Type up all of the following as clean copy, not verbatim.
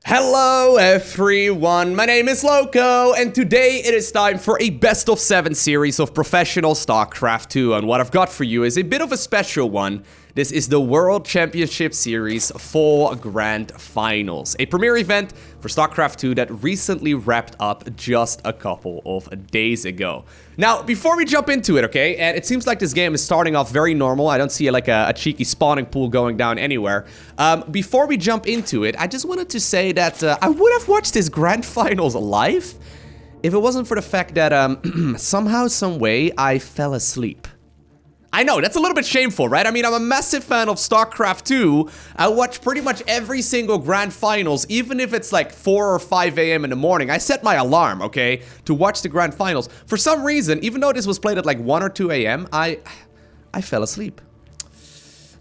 Hello everyone, my name is Lowko, and today it is time for a best of 7 series of professional StarCraft 2, and what I've got for you is a bit of a special one. This is the World Championship Series 4 Grand Finals, a premier event for StarCraft 2 that recently wrapped up just a couple of days ago. Now, before we jump into it, okay, and it seems like this game is starting off very normal. I don't see like a cheeky spawning pool going down anywhere. Before we jump into it, I just wanted to say that I would have watched this Grand Finals live if it wasn't for the fact that somehow, some way, I fell asleep. I know, that's a little bit shameful, right? I mean, I'm a massive fan of StarCraft 2. I watch pretty much every single Grand Finals, even if it's like 4 or 5 a.m. in the morning. I set my alarm, okay, to watch the Grand Finals. For some reason, even though this was played at like 1 or 2 a.m., I fell asleep.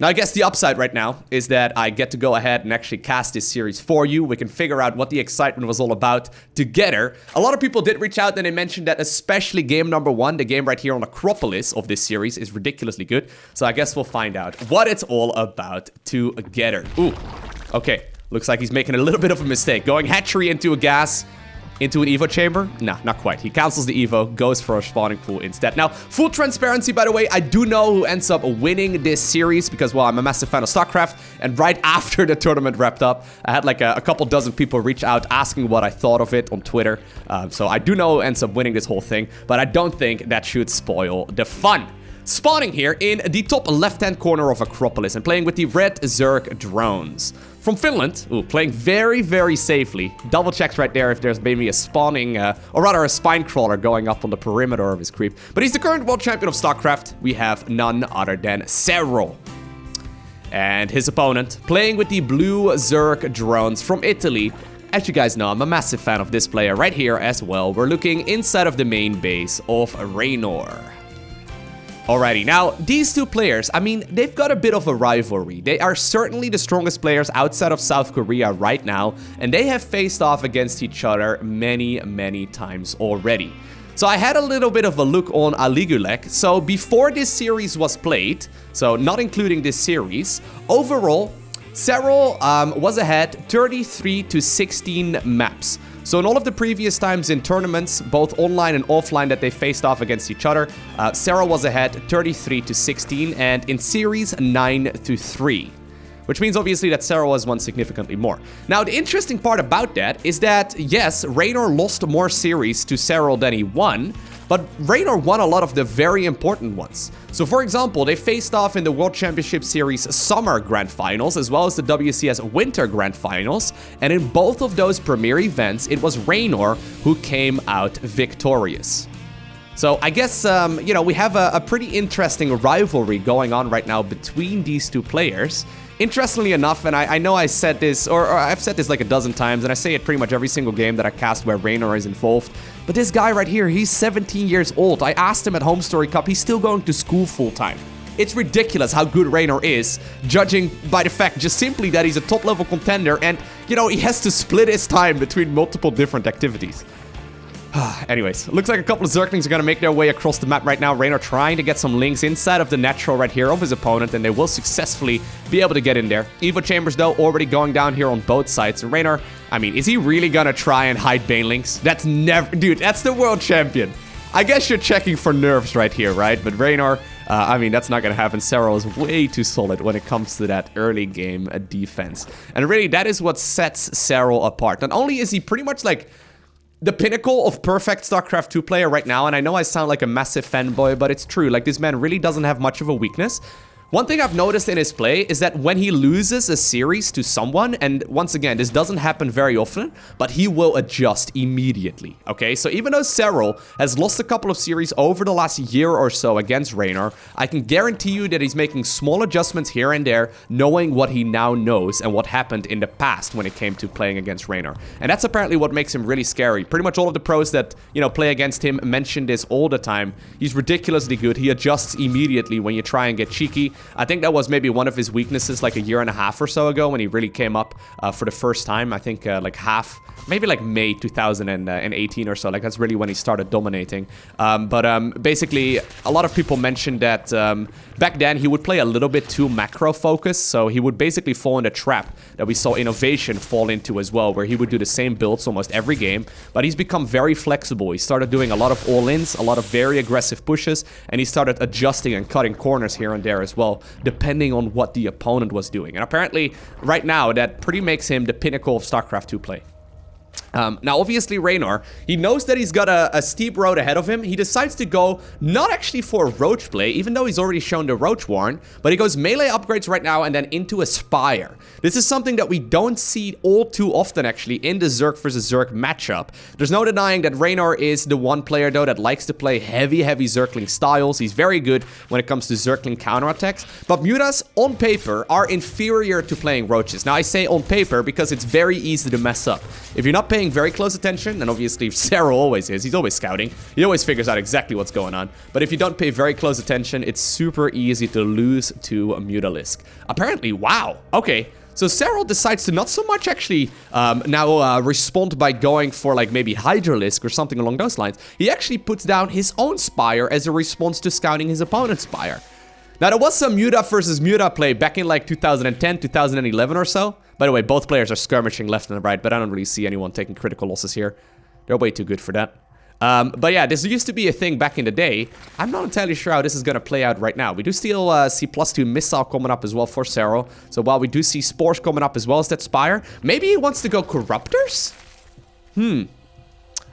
Now, I guess the upside right now is that I get to go ahead and actually cast this series for you. We can figure out what the excitement was all about together. A lot of people did reach out and they mentioned that especially game number 1, the game right here on Acropolis of this series, is ridiculously good. So I guess we'll find out what it's all about together. Ooh, okay. Looks like he's making a little bit of a mistake. Going hatchery into a gas. Into an Evo chamber? Nah, not quite. He cancels the Evo, goes for a spawning pool instead. Now, full transparency, by the way, I do know who ends up winning this series because, well, I'm a massive fan of StarCraft, and right after the tournament wrapped up, I had like a couple dozen people reach out asking what I thought of it on Twitter. So I do know who ends up winning this whole thing, but I don't think that should spoil the fun. Spawning here in the top left-hand corner of Acropolis and playing with the red Zerg drones. From Finland, ooh, playing very, very safely. Double checks right there if there's maybe a spawning, or rather a spine crawler going up on the perimeter of his creep. But he's the current world champion of StarCraft. We have none other than Serral. And his opponent, playing with the blue Zerg drones from Italy. As you guys know, I'm a massive fan of this player right here as well. We're looking inside of the main base of Reynor. Alrighty, now, these two players, I mean, they've got a bit of a rivalry. They are certainly the strongest players outside of South Korea right now, and they have faced off against each other many, many times already. So I had a little bit of a look on Aligulek. So before this series was played, so not including this series, overall, Serral was ahead 33 to 16 maps. So in all of the previous times in tournaments, both online and offline that they faced off against each other, Serral was ahead 33 to 16, and in series 9 to 3. Which means obviously that Serral has won significantly more. Now, the interesting part about that is that, yes, Reynor lost more series to Serral than he won, but Reynor won a lot of the very important ones. So for example, they faced off in the World Championship Series Summer Grand Finals, as well as the WCS Winter Grand Finals, and in both of those premier events, it was Reynor who came out victorious. So I guess, you know, we have a pretty interesting rivalry going on right now between these two players. Interestingly enough, and I know I said this, or I've said this like a dozen times, and I say it pretty much every single game that I cast where Reynor is involved, but this guy right here, he's 17 years old. I asked him at Home Story Cup, he's still going to school full-time. It's ridiculous how good Reynor is, judging by the fact just simply that he's a top-level contender, and, you know, he has to split his time between multiple different activities. Anyways, looks like a couple of Zerglings are going to make their way across the map right now. Reynor trying to get some links inside of the natural right here of his opponent, and they will successfully be able to get in there. Evo chambers, though, already going down here on both sides. And Reynor, I mean, is he really going to try and hide Banelings? That's never... Dude, that's the world champion. I guess you're checking for nerfs right here, right? But Reynor, I mean, that's not going to happen. Serral is way too solid when it comes to that early game defense. And really, that is what sets Serral apart. Not only is he pretty much like the pinnacle of perfect StarCraft 2 player right now, and I know I sound like a massive fanboy, but it's true. Like, this man really doesn't have much of a weakness. One thing I've noticed in his play is that when he loses a series to someone, and once again, this doesn't happen very often, but he will adjust immediately, okay? So even though Serral has lost a couple of series over the last year or so against Reynor, I can guarantee you that he's making small adjustments here and there, knowing what he now knows and what happened in the past when it came to playing against Reynor. And that's apparently what makes him really scary. Pretty much all of the pros that, you know, play against him mention this all the time. He's ridiculously good. He adjusts immediately when you try and get cheeky. I think that was maybe one of his weaknesses like a year and a half or so ago when he really came up for the first time. I think like half maybe like May 2018 or so. Like that's really when he started dominating. Basically, a lot of people mentioned that back then he would play a little bit too macro focused. So he would basically fall in a trap that we saw Innovation fall into as well, where he would do the same builds almost every game. But he's become very flexible. He started doing a lot of all-ins, a lot of very aggressive pushes, and he started adjusting and cutting corners here and there as well, depending on what the opponent was doing. And apparently, right now, that pretty makes him the pinnacle of StarCraft 2 play. Now, obviously, Reynor, he knows that he's got a steep road ahead of him. He decides to go not actually for a Roach play, even though he's already shown the Roach Warren, but he goes melee upgrades right now and then into a Spire. This is something that we don't see all too often, actually, in the Zerg versus Zerg matchup. There's no denying that Reynor is the one player, though, that likes to play heavy Zergling styles. He's very good when it comes to Zergling counterattacks, but Mutas, on paper, are inferior to playing Roaches. Now, I say on paper because it's very easy to mess up. If you're not paying very close attention, and obviously Serral always is, he's always scouting, he always figures out exactly what's going on, but if you don't pay very close attention, it's super easy to lose to a Mutalisk. Apparently, wow, okay, so Serral decides to not so much actually now respond by going for like maybe Hydralisk or something along those lines. He actually puts down his own Spire as a response to scouting his opponent's Spire. Now, there was some Muta versus Muta play back in like 2010, 2011 or so. By the way, both players are skirmishing left and right, but I don't really see anyone taking critical losses here. They're way too good for that. But yeah, this used to be a thing back in the day. I'm not entirely sure how this is going to play out right now. We do still see +2 missile coming up as well for Serral. So while we do see Spores coming up as well as that Spire, maybe he wants to go Corruptors?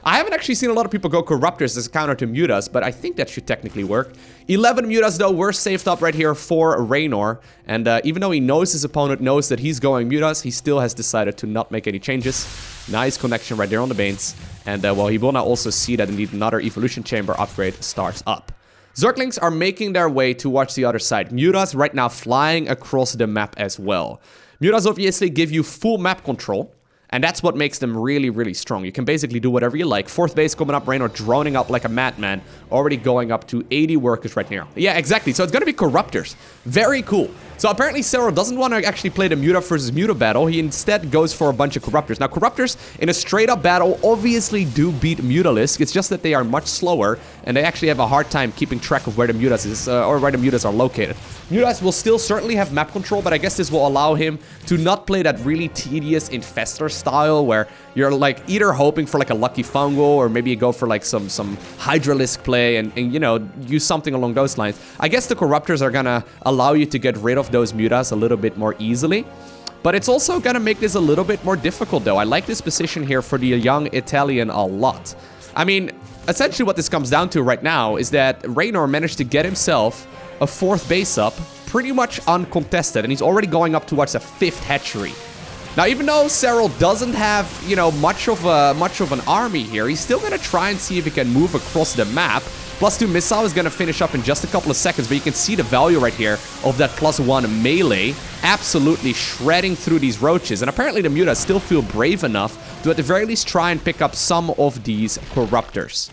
I haven't actually seen a lot of people go Corruptors as a counter to Mutas, but I think that should technically work. 11 Mutas, though, were saved up right here for Reynor. And even though he knows his opponent knows that he's going Mutas, he still has decided to not make any changes. Nice connection right there on the Banes. And, well, he will now also see that indeed another Evolution Chamber upgrade starts up. Zerglings are making their way towards the other side. Mutas right now flying across the map as well. Mutas obviously give you full map control. And that's what makes them really, really strong. You can basically do whatever you like. 4th base coming up, Reynor droning up like a madman. Already going up to 80 workers right now. Yeah, exactly. So it's going to be Corruptors. Very cool. So apparently Serral doesn't want to actually play the Muta versus Muta battle. He instead goes for a bunch of Corruptors. Now, Corruptors in a straight-up battle obviously do beat Mutalisk. It's just that they are much slower, and they actually have a hard time keeping track of where the Mutas is, or where the Mutas are located. Mutas will still certainly have map control, but I guess this will allow him to not play that really tedious Infestor style where you're like either hoping for like a lucky fungal or maybe you go for like some Hydralisk play and you know, use something along those lines. I guess the Corruptors are gonna allow you to get rid of those Mutas a little bit more easily. But it's also gonna make this a little bit more difficult though. I like this position here for the young Italian a lot. I mean, essentially what this comes down to right now is that Reynor managed to get himself a 4th base up pretty much uncontested, and he's already going up towards a 5th hatchery. Now, even though Serral doesn't have, you know, much of an army here, he's still going to try and see if he can move across the map. +2 missile is going to finish up in just a couple of seconds, but you can see the value right here of that +1 melee absolutely shredding through these Roaches. And apparently the Mutas still feel brave enough to at the very least try and pick up some of these Corruptors.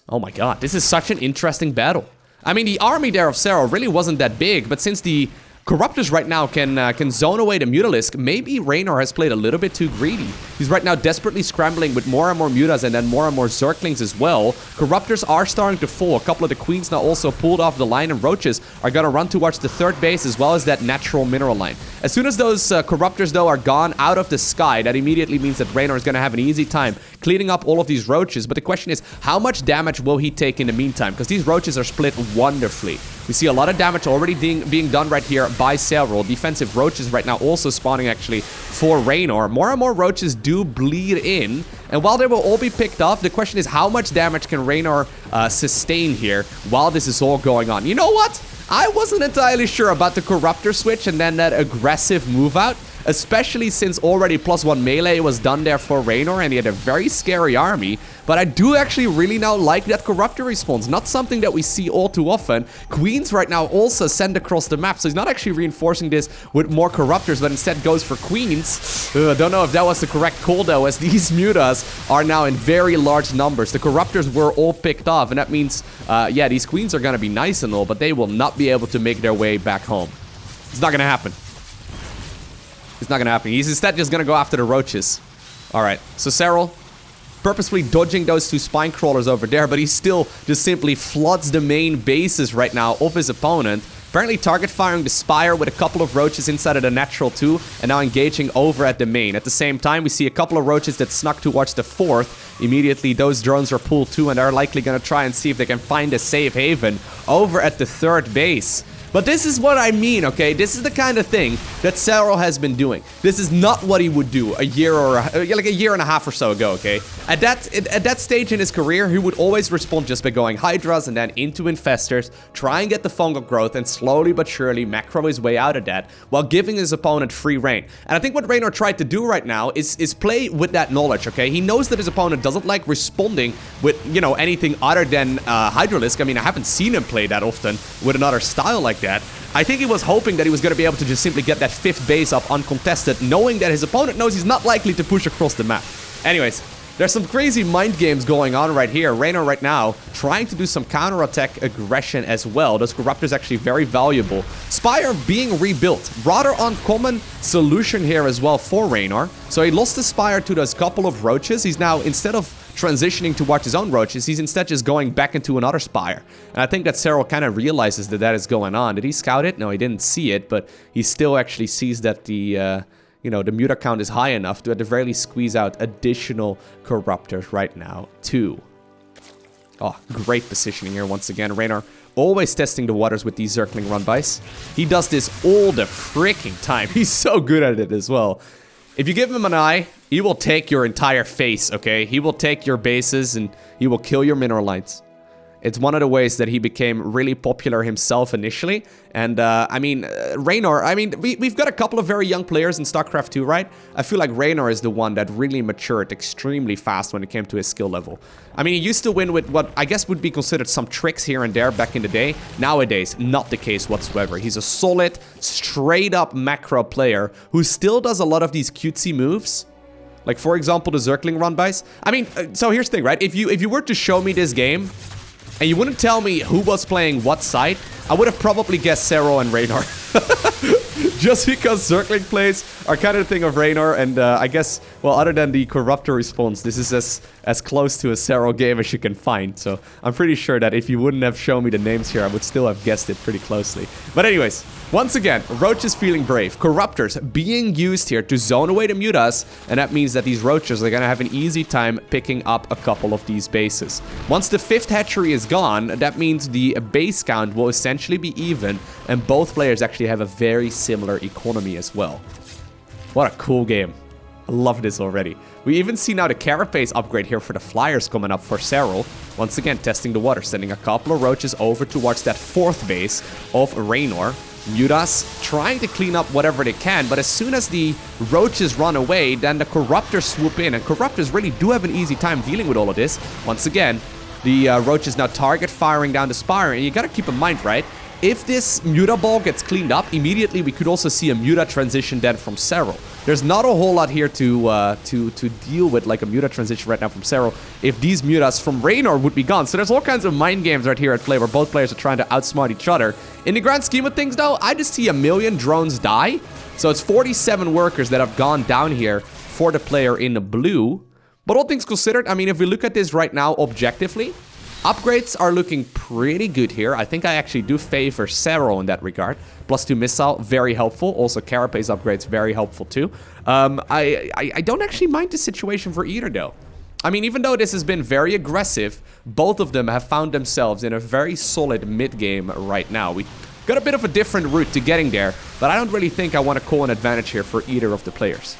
Oh my god, this is such an interesting battle. I mean, the army there of Serral really wasn't that big, but since the Corruptors right now can zone away the Mutalisk, maybe Reynor has played a little bit too greedy. He's right now desperately scrambling with more and more Mutas and then more and more Zerglings as well. Corruptors are starting to fall. A couple of the Queens now also pulled off the line, and Roaches are going to run towards the 3rd base as well as that natural mineral line. As soon as those Corruptors, though, are gone out of the sky, that immediately means that Reynor is going to have an easy time cleaning up all of these Roaches. But the question is, how much damage will he take in the meantime? Because these Roaches are split wonderfully. We see a lot of damage already being done right here by Serral. Defensive Roaches right now also spawning actually for Reynor. More and more Roaches do bleed in. And while they will all be picked up, the question is how much damage can Reynor sustain here while this is all going on? You know what? I wasn't entirely sure about the Corruptor switch and then that aggressive move out. Especially since already +1 melee was done there for Reynor and he had a very scary army. But I do actually really now like that Corruptor response. Not something that we see all too often. Queens right now also send across the map. So he's not actually reinforcing this with more Corruptors, but instead goes for Queens. Don't know if that was the correct call though, as these Mutas are now in very large numbers. The Corruptors were all picked off, and that means, yeah, these Queens are going to be nice and all, but they will not be able to make their way back home. It's not going to happen. It's not going to happen. He's instead just going to go after the Roaches. Alright, so Serral purposefully dodging those 2 spine crawlers over there, but he still just simply floods the main bases right now of his opponent. Apparently target firing the Spire with a couple of roaches inside of the natural 2, and now engaging over at the main. At the same time, we see a couple of roaches that snuck towards the 4th. Immediately, those drones are pulled too, and they're likely going to try and see if they can find a safe haven over at the 3rd base. But this is what I mean, okay? This is the kind of thing that Serral has been doing. This is not what he would do a year like a year and a half or so ago, okay? At that stage in his career, he would always respond just by going Hydras and then into Infestors, try and get the fungal growth, and slowly but surely macro his way out of that while giving his opponent free reign. And I think what Reynor tried to do right now is play with that knowledge, okay? He knows that his opponent doesn't like responding with, you know, anything other than Hydralisk. I mean, I haven't seen him play that often with another style like that. I think he was hoping that he was going to be able to just simply get that 5th base up uncontested, knowing that his opponent knows he's not likely to push across the map. Anyways, there's some crazy mind games going on right here. Reynor right now trying to do some counter-attack aggression as well. Those Corruptors actually very valuable. Spire being rebuilt. Rather uncommon solution here as well for Reynor. So he lost the Spire to those couple of roaches. He's now, instead of transitioning towards his own roaches, he's instead just going back into another Spire. And I think that Serral kind of realizes that that is going on. Did he scout it? No, he didn't see it, but he still actually sees that the, you know, the muta count is high enough to at the very least squeeze out additional Corruptors right now, too. Oh, great positioning here once again. Reynor always testing the waters with these Zergling run-bys. He does this all the freaking time. He's so good at it as well. If you give him an eye, he will take your entire face, okay? He will take your bases and he will kill your mineral lines. It's one of the ways that he became really popular himself initially. And, I mean, Reynor, I mean, we've got a couple of very young players in StarCraft 2, right? I feel like Reynor is the one that really matured extremely fast when it came to his skill level. I mean, he used to win with what I guess would be considered some tricks here and there back in the day. Nowadays, not the case whatsoever. He's a solid, straight-up macro player who still does a lot of these cutesy moves. Like, for example, the Zergling run-bys. I mean, so here's the thing, right? If you were to show me this game, and you wouldn't tell me who was playing what side, I would have probably guessed Serral and Reynor. Just because Zergling plays are kind of the thing of Reynor, and I guess, well, other than the Corruptor response, this is as close to a Serral game as you can find. So I'm pretty sure that if you wouldn't have shown me the names here, I would still have guessed it pretty closely. But anyways, once again, Roaches feeling brave. Corruptors being used here to zone away the mutas, and that means that these Roaches are going to have an easy time picking up a couple of these bases. Once the 5th hatchery is gone, that means the base count will essentially be even, and both players actually have a very similar economy as well. What a cool game. I love this already. We even see now the carapace upgrade here for the flyers coming up for Serral. Once again, testing the water, sending a couple of roaches over towards that 4th base of Reynor. Mutas trying to clean up whatever they can, but as soon as the roaches run away, then the Corruptors swoop in, and Corruptors really do have an easy time dealing with all of this. Once again, the roaches now target firing down the Spire, and you gotta keep in mind, right? If this Muta ball gets cleaned up, immediately we could also see a Muta transition then from Serral. There's not a whole lot here to deal with, like a Muta transition right now from Serral, if these Mutas from Reynor would be gone. So there's all kinds of mind games right here at play where both players are trying to outsmart each other. In the grand scheme of things, though, I just see 1,000,000 drones die. So it's 47 workers that have gone down here for the player in the blue. But all things considered, I mean, if we look at this right now objectively, upgrades are looking pretty good here. I think I actually do favor Serral in that regard. +2 missile, very helpful. Also, carapace upgrades, very helpful too. I don't actually mind the situation for either, though. I mean, even though this has been very aggressive, both of them have found themselves in a very solid mid-game right now. We got a bit of a different route to getting there, but I don't really think I want to call an advantage here for either of the players.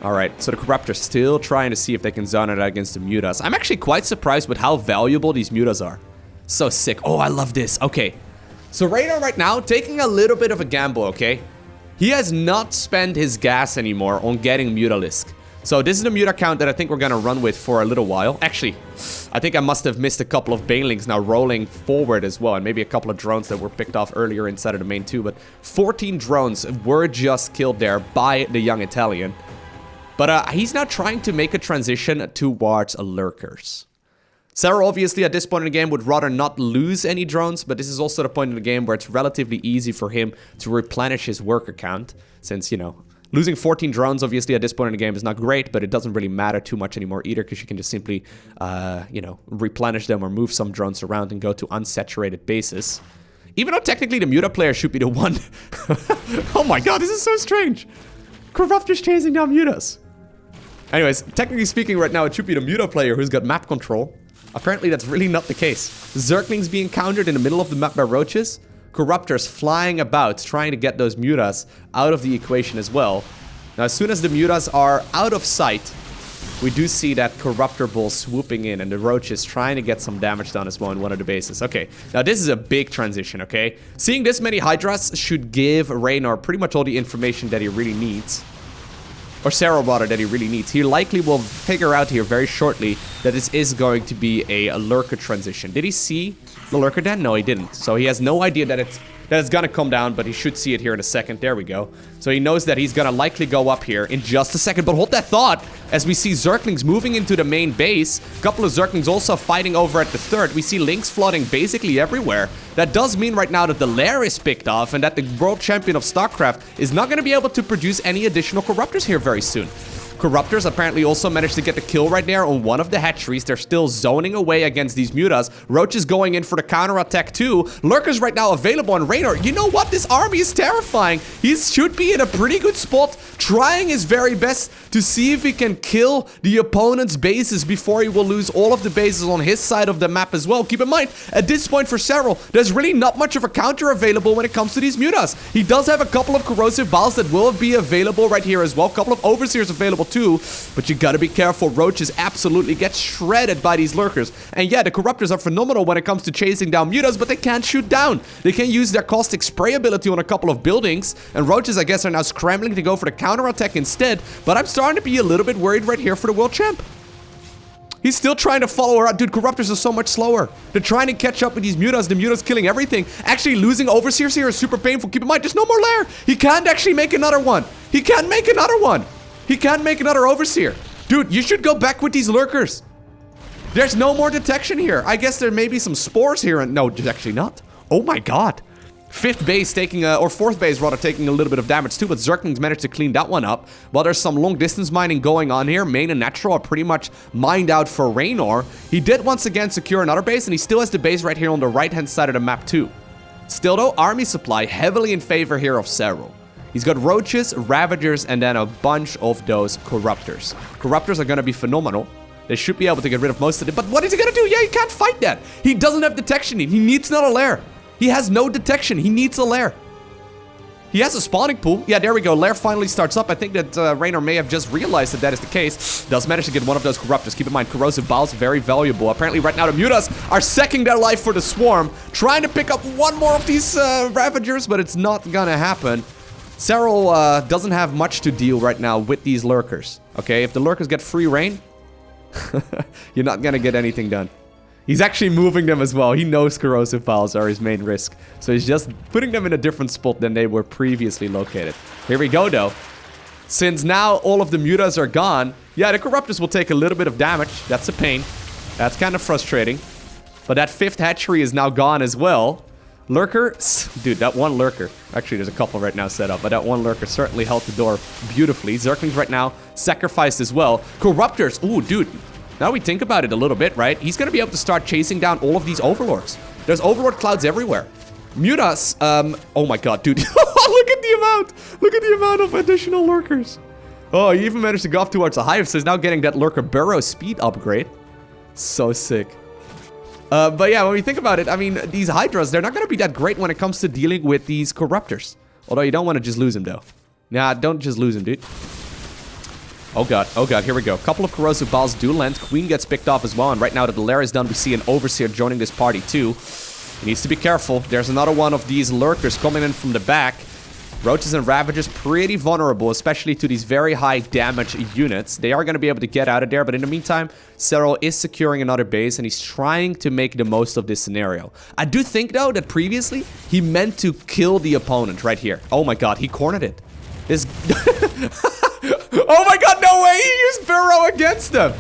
Alright, so the Corruptor's still trying to see if they can zone it out against the Mutas. I'm actually quite surprised with how valuable these Mutas are. So sick. Oh, I love this. Okay. So Reynor right now, taking a little bit of a gamble, okay? He has not spent his gas anymore on getting Mutalisk. So this is the Muta count that I think we're gonna run with for a little while. Actually, I think I must have missed a couple of Banelings now rolling forward as well, and maybe a couple of drones that were picked off earlier inside of the main too, but 14 drones were just killed there by the young Italian. But he's now trying to make a transition towards lurkers. Serral obviously at this point in the game would rather not lose any drones, but this is also the point in the game where it's relatively easy for him to replenish his worker count, since, you know, Losing 14 drones, obviously, at this point in the game is not great, but it doesn't really matter too much anymore either, because you can just simply, you know, replenish them or move some drones around and go to unsaturated bases. Even though technically the Muta player should be the one. Oh my god, this is so strange. Corruptors chasing down Mutas. Anyways, technically speaking right now, it should be the Muta player who's got map control. Apparently, that's really not the case. Zerglings being countered in the middle of the map by roaches. Corruptors flying about, trying to get those Mutas out of the equation as well. Now, as soon as the Mutas are out of sight, we do see that Corruptor Bull swooping in, and the roaches trying to get some damage done as well in one of the bases. Okay, now this is a big transition, okay? Seeing this many Hydras should give Reynor pretty much all the information that he really needs. Or Serral, rather, that he really needs. He likely will figure out here very shortly that this is going to be a lurker transition. Did he see the lurker den? No, he didn't. So he has no idea that it's gonna come down, but he should see it here in a second. There we go. So he knows that he's gonna likely go up here in just a second. But hold that thought, as we see Zerglings moving into the main base. A couple of Zerglings also fighting over at the third. We see Lynx flooding basically everywhere. That does mean right now that the lair is picked off and that the world champion of StarCraft is not gonna be able to produce any additional Corruptors here very soon. Corruptors apparently also managed to get the kill right there on one of the hatcheries. They're still zoning away against these Mutas. Roach is going in for the counter-attack too. Lurkers right now available on Reynor. You know what? This army is terrifying. He should be in a pretty good spot, trying his very best to see if he can kill the opponent's bases before he will lose all of the bases on his side of the map as well. Keep in mind, at this point for Serral, there's really not much of a counter available when it comes to these Mutas. He does have a couple of corrosive balls that will be available right here as well. A couple of overseers available too, but you gotta be careful. Roaches absolutely get shredded by these lurkers. And yeah, the Corruptors are phenomenal when it comes to chasing down Mutas, but they can't shoot down. They can use their caustic spray ability on a couple of buildings, and roaches, I guess, are now scrambling to go for the counterattack instead. But I'm starting to be a little bit worried right here for the world champ. He's still trying to follow her out. Dude, Corruptors are so much slower. They're trying to catch up with these Mutas. The Mutas killing everything. Actually, losing Overseers here is super painful. Keep in mind, there's no more lair. He can't actually make another one. He can't make another one. He can't make another Overseer. Dude, you should go back with these lurkers. There's no more detection here. I guess there may be some spores here. And no, there's actually not. Oh my god. Fifth base taking or fourth base rather, taking a little bit of damage too, but Zerglings managed to clean that one up. While there's some long distance mining going on here, main and natural are pretty much mined out for Reynor. He did once again secure another base, and he still has the base right here on the right hand side of the map too. Still though, army supply heavily in favor here of Serral. He's got roaches, ravagers, and then a bunch of those corruptors. Corruptors are going to be phenomenal. They should be able to get rid of most of it. But what is he going to do? Yeah, he can't fight that. He doesn't have detection. He needs another lair. He has no detection. He needs a lair. He has a spawning pool. Yeah, there we go. Lair finally starts up. I think that Reynor may have just realized that that is the case. Does manage to get one of those corruptors. Keep in mind, corrosive balls, very valuable. Apparently right now the Mutas are secking their life for the swarm. Trying to pick up one more of these ravagers, but it's not gonna happen. Serral doesn't have much to deal right now with these lurkers. Okay, if the lurkers get free reign, you're not gonna get anything done. He's actually moving them as well. He knows corrosive files are his main risk. So he's just putting them in a different spot than they were previously located. Here we go though. Since now all of the Mutas are gone, yeah, the Corruptors will take a little bit of damage. That's a pain. That's kind of frustrating. But that fifth hatchery is now gone as well. Lurker, dude, that one lurker. Actually, there's a couple right now set up, but that one lurker certainly held the door beautifully. Zerglings right now sacrificed as well. Corruptors, ooh, dude. Now we think about it a little bit, right? He's gonna be able to start chasing down all of these overlords. There's overlord clouds everywhere. Mutas, oh my god, dude. Look at the amount. Look at the amount of additional lurkers. Oh, he even managed to go up towards the hive, so he's now getting that lurker burrow speed upgrade. So sick. But yeah, when we think about it, I mean, these Hydras, they're not going to be that great when it comes to dealing with these Corruptors. Although you don't want to just lose them, though. Nah, don't just lose them, dude. Oh god, here we go. A couple of corrosive balls do land. Queen gets picked off as well, and right now that the lair is done, we see an Overseer joining this party too. He needs to be careful. There's another one of these lurkers coming in from the back. Roaches and Ravagers pretty vulnerable, especially to these very high damage units. They are going to be able to get out of there, but in the meantime, Serral is securing another base, and he's trying to make the most of this scenario. I do think, though, that previously, he meant to kill the opponent right here. Oh my god, he cornered it. This... Oh my god, no way! He used Burrow against them!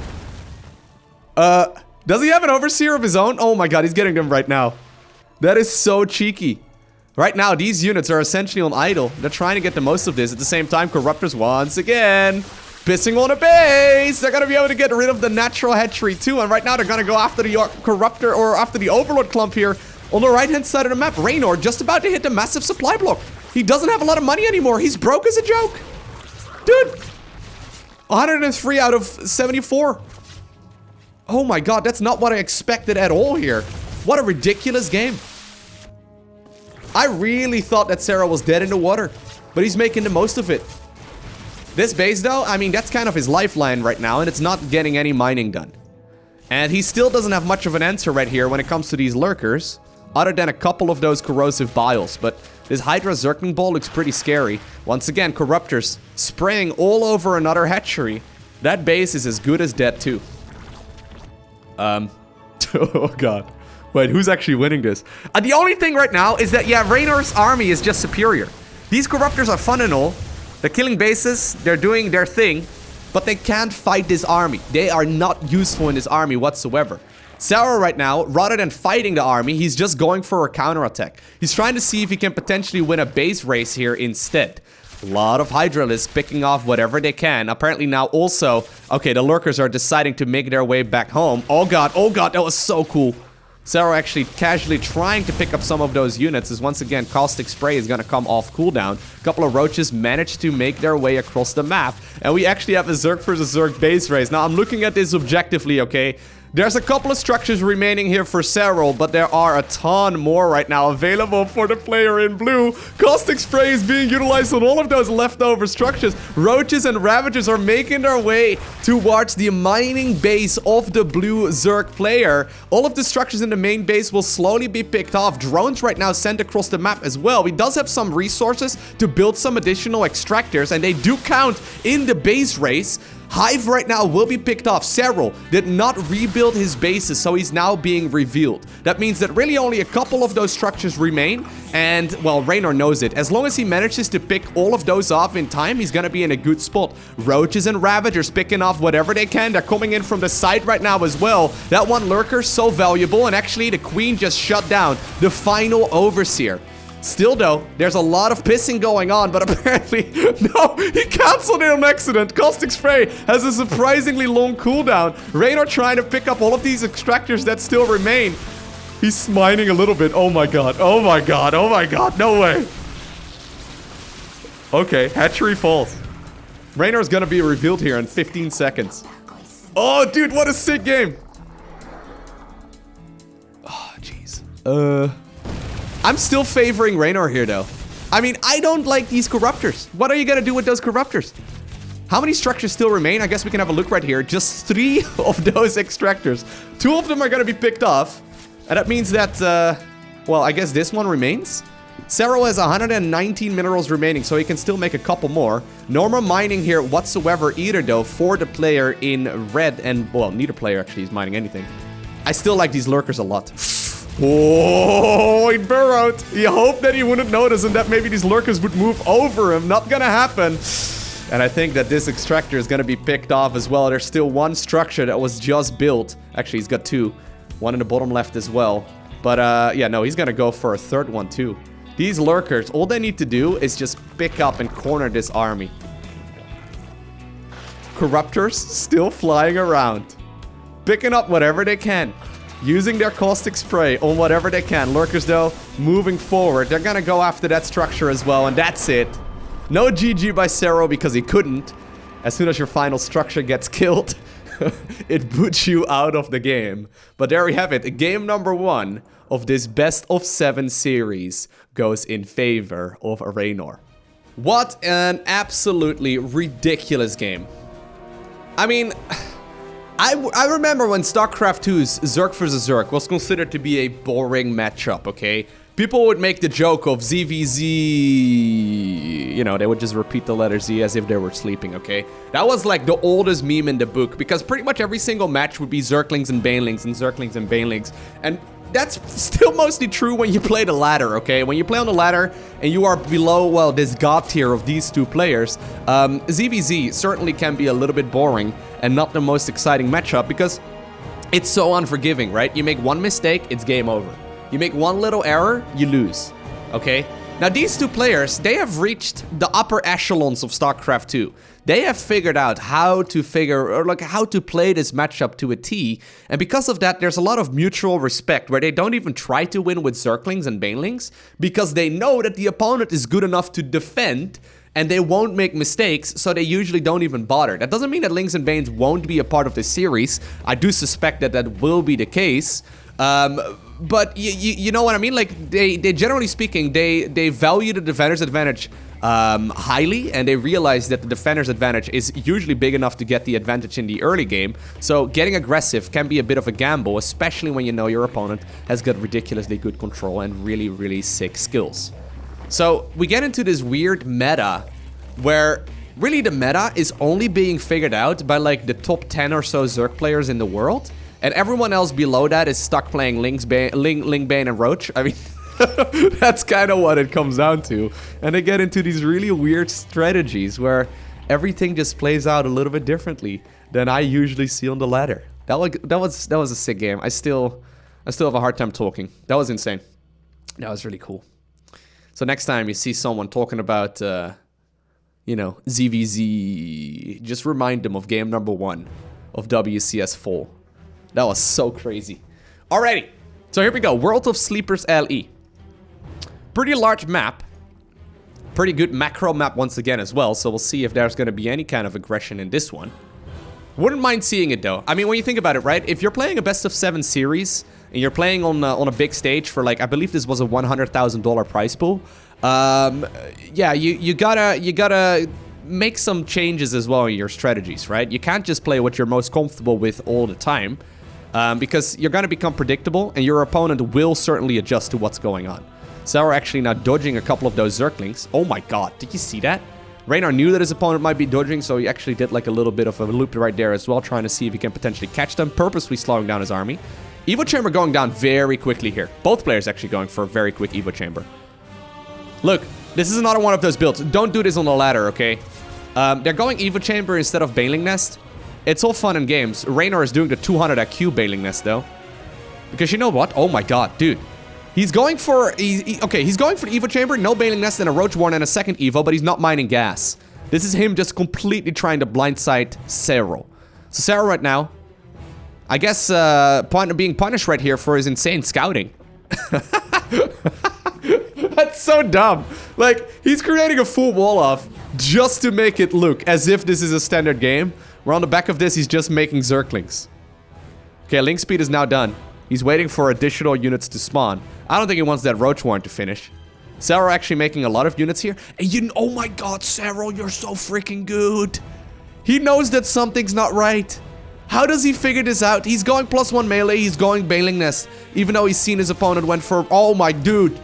Does he have an Overseer of his own? Oh my god, he's getting them right now. That is so cheeky. Right now, these units are essentially on idle. They're trying to get the most of this. At the same time, Corruptors once again pissing on a base. They're going to be able to get rid of the natural hatchery too. And right now, they're going to go after the Corruptor or after the Overlord clump here on the right-hand side of the map. Reynor just about to hit the massive supply block. He doesn't have a lot of money anymore. He's broke as a joke. Dude, 103 out of 74. Oh my god, that's not what I expected at all here. What a ridiculous game. I really thought that Serral was dead in the water, but he's making the most of it. This base though, I mean, that's kind of his lifeline right now, and it's not getting any mining done. And he still doesn't have much of an answer right here when it comes to these lurkers, other than a couple of those corrosive biles. But this Hydra Zergling ball looks pretty scary. Once again, Corruptors spraying all over another hatchery. That base is as good as dead too. Oh god. Wait, who's actually winning this? The only thing right now is that, yeah, Reynor's army is just superior. These Corruptors are fun and all. They're killing bases, they're doing their thing, but they can't fight this army. They are not useful in this army whatsoever. Serral right now, rather than fighting the army, he's just going for a counterattack. He's trying to see if he can potentially win a base race here instead. A lot of Hydralisks picking off whatever they can. Apparently now also, okay, the lurkers are deciding to make their way back home. Oh god, that was so cool. Serral actually casually trying to pick up some of those units as once again Caustic Spray is going to come off cooldown. A couple of roaches managed to make their way across the map. And we actually have a Zerg versus Zerg base race. Now I'm looking at this objectively, okay? There's a couple of structures remaining here for Serral, but there are a ton more right now available for the player in blue. Caustic Spray is being utilized on all of those leftover structures. Roaches and Ravagers are making their way towards the mining base of the blue Zerg player. All of the structures in the main base will slowly be picked off. Drones right now sent across the map as well. He does have some resources to build some additional extractors, and they do count in the base race. Hive right now will be picked off. Serral did not rebuild his bases, so he's now being revealed. That means that really only a couple of those structures remain, and, well, Reynor knows it. As long as he manages to pick all of those off in time, he's gonna be in a good spot. Roaches and Ravagers picking off whatever they can. They're coming in from the side right now as well. That one lurker, so valuable, and actually the Queen just shut down the final Overseer. Still though, there's a lot of pissing going on, but apparently, no, he cancelled it on accident. Caustic Spray has a surprisingly long cooldown. Reynor trying to pick up all of these extractors that still remain. He's mining a little bit. Oh my god, oh my god, oh my god, no way. Okay, hatchery falls. Reynor's gonna be revealed here in 15 seconds. Oh, dude, what a sick game. Oh, jeez. I'm still favoring Reynor here, though. I mean, I don't like these Corruptors. What are you gonna do with those Corruptors? How many structures still remain? I guess we can have a look right here. Just 3 of those extractors. 2 of them are gonna be picked off. And that means that, well, I guess this one remains. Serral has 119 minerals remaining, so he can still make a couple more. No more mining here whatsoever either, though, for the player in red. And, well, neither player actually is mining anything. I still like these lurkers a lot. Oh, he burrowed. He hoped that he wouldn't notice and that maybe these lurkers would move over him. Not gonna happen. And I think that this extractor is gonna be picked off as well. There's still one structure that was just built. Actually, he's got 2. One in the bottom left as well. But, yeah, no, he's gonna go for a third one too. These lurkers, all they need to do is just pick up and corner this army. Corruptors still flying around. Picking up whatever they can. Using their Caustic Spray on whatever they can. Lurkers, though, moving forward. They're gonna go after that structure as well, and that's it. No GG by Serral because he couldn't. As soon as your final structure gets killed, it boots you out of the game. But there we have it. Game number 1 of this best of 7 series goes in favor of Reynor. What an absolutely ridiculous game. I mean, I remember when StarCraft 2's Zerg vs. Zerg was considered to be a boring matchup, okay? People would make the joke of ZVZ, you know, they would just repeat the letter Z as if they were sleeping, okay? That was like the oldest meme in the book, because pretty much every single match would be Zerglings and Banelings and Zerglings and Banelings, and that's still mostly true when you play the ladder, okay? When you play on the ladder and you are below, well, this god tier of these 2 players, ZVZ certainly can be a little bit boring and not the most exciting matchup because it's so unforgiving, right? You make one mistake, it's game over. You make one little error, you lose. okay? Now, these two players, they have reached the upper echelons of StarCraft 2. They have figured out how to play this matchup to a T, and because of that, there's a lot of mutual respect where they don't even try to win with Zerglings and Banelings because they know that the opponent is good enough to defend and they won't make mistakes, so they usually don't even bother. That doesn't mean that Lings and Banes won't be a part of this series. I do suspect that that will be the case. But you know what I mean? Like, they generally speaking, they value the defender's advantage highly, and they realize that the defender's advantage is usually big enough to get the advantage in the early game. So getting aggressive can be a bit of a gamble, especially when you know your opponent has got ridiculously good control and really, really sick skills. So we get into this weird meta where really the meta is only being figured out by like the top 10 or so Zerg players in the world. And everyone else below that is stuck playing Ling, Bane, and Roach. I mean, that's kind of what it comes down to. And they get into these really weird strategies where everything just plays out a little bit differently than I usually see on the ladder. That was a sick game. I still have a hard time talking. That was insane. That was really cool. So next time you see someone talking about, you know, ZVZ, just remind them of game number 1 of WCS4. That was so crazy. Alrighty, so here we go. World of Sleepers LE. Pretty large map. Pretty good macro map once again as well, so we'll see if there's going to be any kind of aggression in this one. Wouldn't mind seeing it though. I mean, when you think about it, right? If you're playing a best of 7 series and you're playing on a big stage for like, I believe this was a $100,000 prize pool. Yeah, you gotta make some changes as well in your strategies, right? You can't just play what you're most comfortable with all the time, because you're gonna become predictable and your opponent will certainly adjust to what's going on. Serral actually now dodging a couple of those Zerglings. Oh my god, did you see that? Reynor knew that his opponent might be dodging, so he actually did like a little bit of a loop right there as well, trying to see if he can potentially catch them, purposely slowing down his army. Evo Chamber going down very quickly here. Both players actually going for a very quick Evo Chamber. Look, this is another one of those builds. Don't do this on the ladder, okay? They're going Evo Chamber instead of Baneling Nest. It's all fun and games. Reynor is doing the 200 IQ Baneling Nest, though. Because you know what? Oh my god, dude. He's going for... he's going for the Evo Chamber, no Baneling Nest, and a Roach Warren and a second Evo, but he's not mining gas. This is him just completely trying to blindside Serral. So Serral right now, I guess being punished right here for his insane scouting. That's so dumb. Like, he's creating a full wall off just to make it look as if this is a standard game. Where on the back of this, he's just making Zerglings. Okay, link speed is now done. He's waiting for additional units to spawn. I don't think he wants that Roach Warren to finish. Serral actually making a lot of units here. And oh my god, Serral, you're so freaking good. He knows that something's not right. How does he figure this out? He's going +1 melee, he's going Baneling Nest. Even though he's seen his opponent went for... Oh my dude.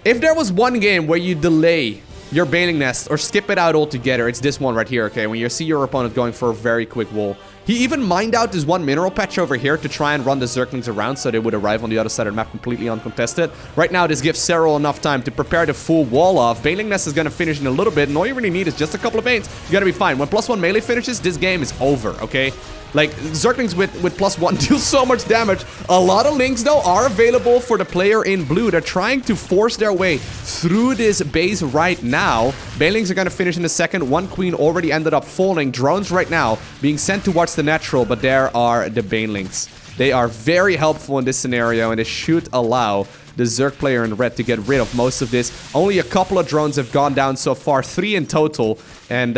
If there was one game where you delay your Baneling Nest or skip it out altogether, it's this one right here, okay? When you see your opponent going for a very quick wall. He even mined out this one mineral patch over here to try and run the Zerglings around so they would arrive on the other side of the map completely uncontested. Right now, this gives Serral enough time to prepare the full wall off. Baneling Nest is going to finish in a little bit, and all you really need is just a couple of Banes. You're going to be fine. When +1 melee finishes, this game is over, okay? Like, Zerglings with +1 deal so much damage. A lot of links, though, are available for the player in blue. They're trying to force their way through this base right now. Banelings are going to finish in a second. One queen already ended up falling. Drones right now being sent towards the natural, but there are the Banelings. They are very helpful in this scenario, and it should allow the Zerg player in red to get rid of most of this. Only a couple of drones have gone down so far, 3 in total, and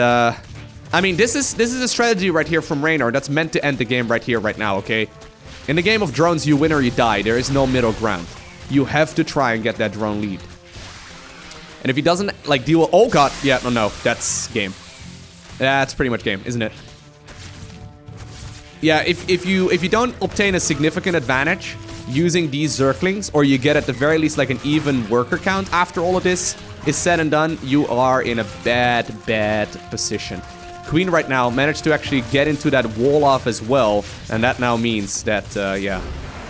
I mean, this is a strategy right here from Reynor that's meant to end the game right here, right now, okay? In the game of drones, you win or you die. There is no middle ground. You have to try and get that drone lead. And if he doesn't, like, deal with... Oh, god. Yeah, no, that's game. That's pretty much game, isn't it? Yeah, if you don't obtain a significant advantage using these Zerglings, or you get at the very least, like, an even worker count after all of this is said and done, you are in a bad position. Queen right now managed to actually get into that wall off as well, and that now means that, yeah,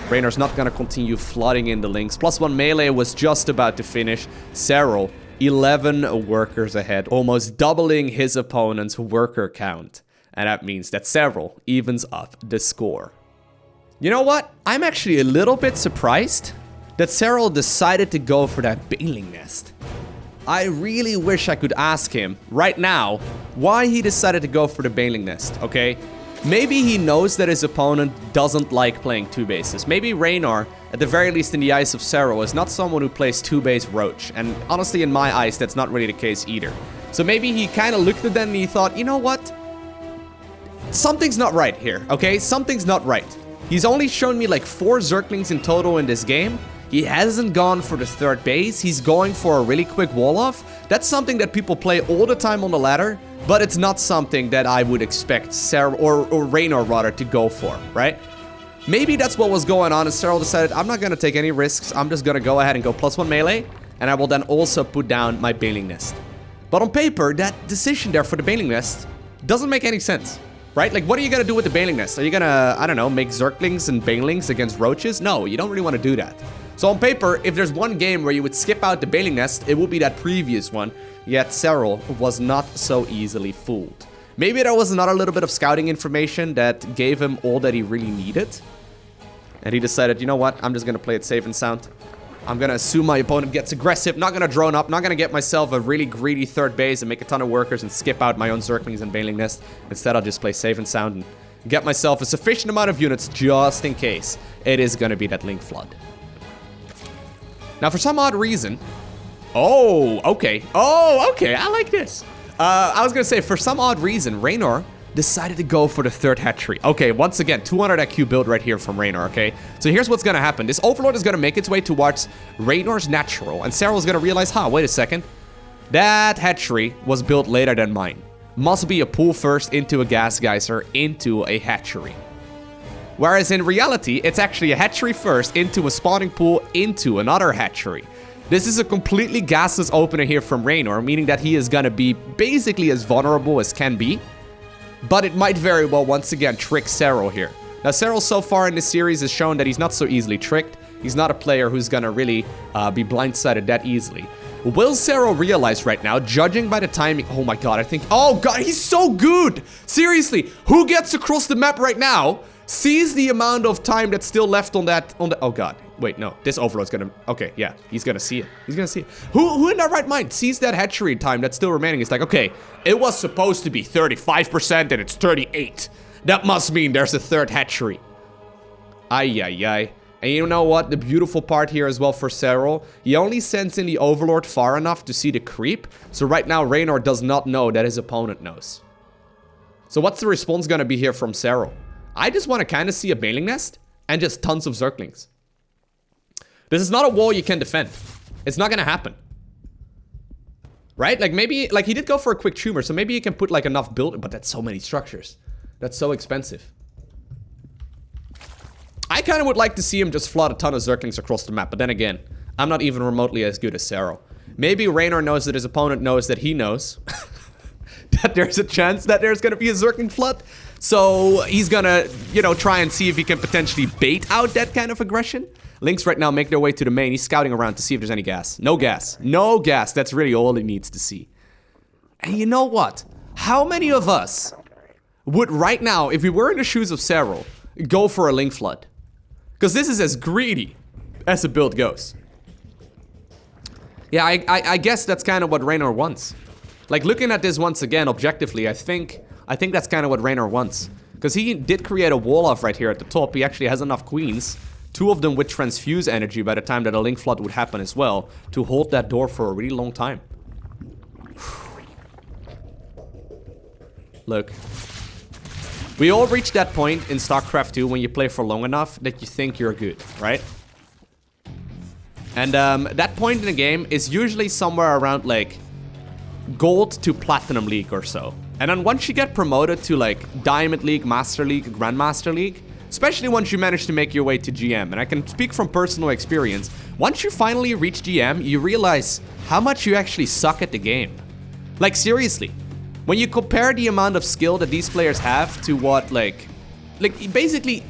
Reynor's not gonna continue flooding in the links. +1 melee was just about to finish. Serral, 11 workers ahead, almost doubling his opponent's worker count. And that means that Serral evens up the score. You know what? I'm actually a little bit surprised that Serral decided to go for that Baneling Nest. I really wish I could ask him right now why he decided to go for the Baneling Nest, okay? Maybe he knows that his opponent doesn't like playing 2 bases. Maybe Reynor, at the very least in the eyes of Serral, is not someone who plays 2-base Roach. And honestly, in my eyes, that's not really the case either. So maybe he kind of looked at them and he thought, you know what? Something's not right here, okay? Something's not right. He's only shown me like 4 Zerglings in total in this game. He hasn't gone for the 3rd base. He's going for a really quick wall-off. That's something that people play all the time on the ladder, but it's not something that I would expect Serral or Reynor rather to go for, right? Maybe that's what was going on, and Serral decided, I'm not going to take any risks. I'm just going to go ahead and go +1 melee, and I will then also put down my Baneling Nest. But on paper, that decision there for the Baneling Nest doesn't make any sense, right? Like, what are you going to do with the Baneling Nest? Are you going to, I don't know, make Zerglings and Banelings against Roaches? No, you don't really want to do that. So on paper, if there's one game where you would skip out the Baneling Nest, it would be that previous one. Yet Serral was not so easily fooled. Maybe there was another little bit of scouting information that gave him all that he really needed. And he decided, you know what, I'm just going to play it safe and sound. I'm going to assume my opponent gets aggressive, not going to drone up, not going to get myself a really greedy 3rd base and make a ton of workers and skip out my own Zerglings and Baneling Nest. Instead, I'll just play safe and sound and get myself a sufficient amount of units just in case it is going to be that Link Flood. Now, for some odd reason... Oh, okay. I like this. I was going to say, for some odd reason, Reynor decided to go for the 3rd hatchery. Okay, once again, 200 IQ build right here from Reynor, okay? So here's what's going to happen. This Overlord is going to make its way towards Reynor's natural, and Serral is going to realize, wait a second. That hatchery was built later than mine. Must be a pool first into a gas geyser into a hatchery. Whereas in reality, it's actually a hatchery first into a spawning pool into another hatchery. This is a completely gasless opener here from Reynor, meaning that he is going to be basically as vulnerable as can be. But it might very well once again trick Serral here. Now Serral so far in this series has shown that he's not so easily tricked. He's not a player who's going to really be blindsided that easily. Will Serral realize right now, judging by the timing... Oh my god, I think... Oh god, he's so good! Seriously, who gets across the map right now... sees the amount of time that's still left on that, oh god, wait, no, this Overlord's gonna, okay, yeah, he's gonna see it, Who in their right mind sees that hatchery time that's still remaining? It's like, okay, it was supposed to be 35% and it's 38. That must mean there's a 3rd hatchery. Ay. And you know what, the beautiful part here as well for Serral, he only sends in the Overlord far enough to see the creep, so right now Reynor does not know that his opponent knows. So what's the response gonna be here from Serral? I just want to kind of see a Baneling Nest and just tons of Zerglings. This is not a wall you can defend. It's not going to happen. Right? Like maybe, like he did go for a quick tumor, so maybe you can put like enough build, but that's so many structures. That's so expensive. I kind of would like to see him just flood a ton of Zerglings across the map, but then again, I'm not even remotely as good as Serral. Maybe Reynor knows that his opponent knows that he knows that there's a chance that there's going to be a Zergling flood. So he's gonna, you know, try and see if he can potentially bait out that kind of aggression. Lynx right now make their way to the main. He's scouting around to see if there's any gas. No gas. No gas. That's really all he needs to see. And you know what? How many of us would right now, if we were in the shoes of Serral, go for a Link Flood? Because this is as greedy as a build goes. Yeah, I guess that's kind of what Reynor wants. Like, looking at this once again, objectively, I think that's kind of what Reynor wants. Because he did create a wall-off right here at the top. He actually has enough queens, 2 of them with transfuse energy by the time that a Link Flood would happen as well, to hold that door for a really long time. Look. We all reach that point in StarCraft 2 when you play for long enough that you think you're good, right? And that point in the game is usually somewhere around, like, Gold to Platinum League or so. And then once you get promoted to like Diamond League, Master League, Grandmaster League, especially once you manage to make your way to GM, and I can speak from personal experience, once you finally reach GM, you realize how much you actually suck at the game. Like seriously, when you compare the amount of skill that these players have to what like basically,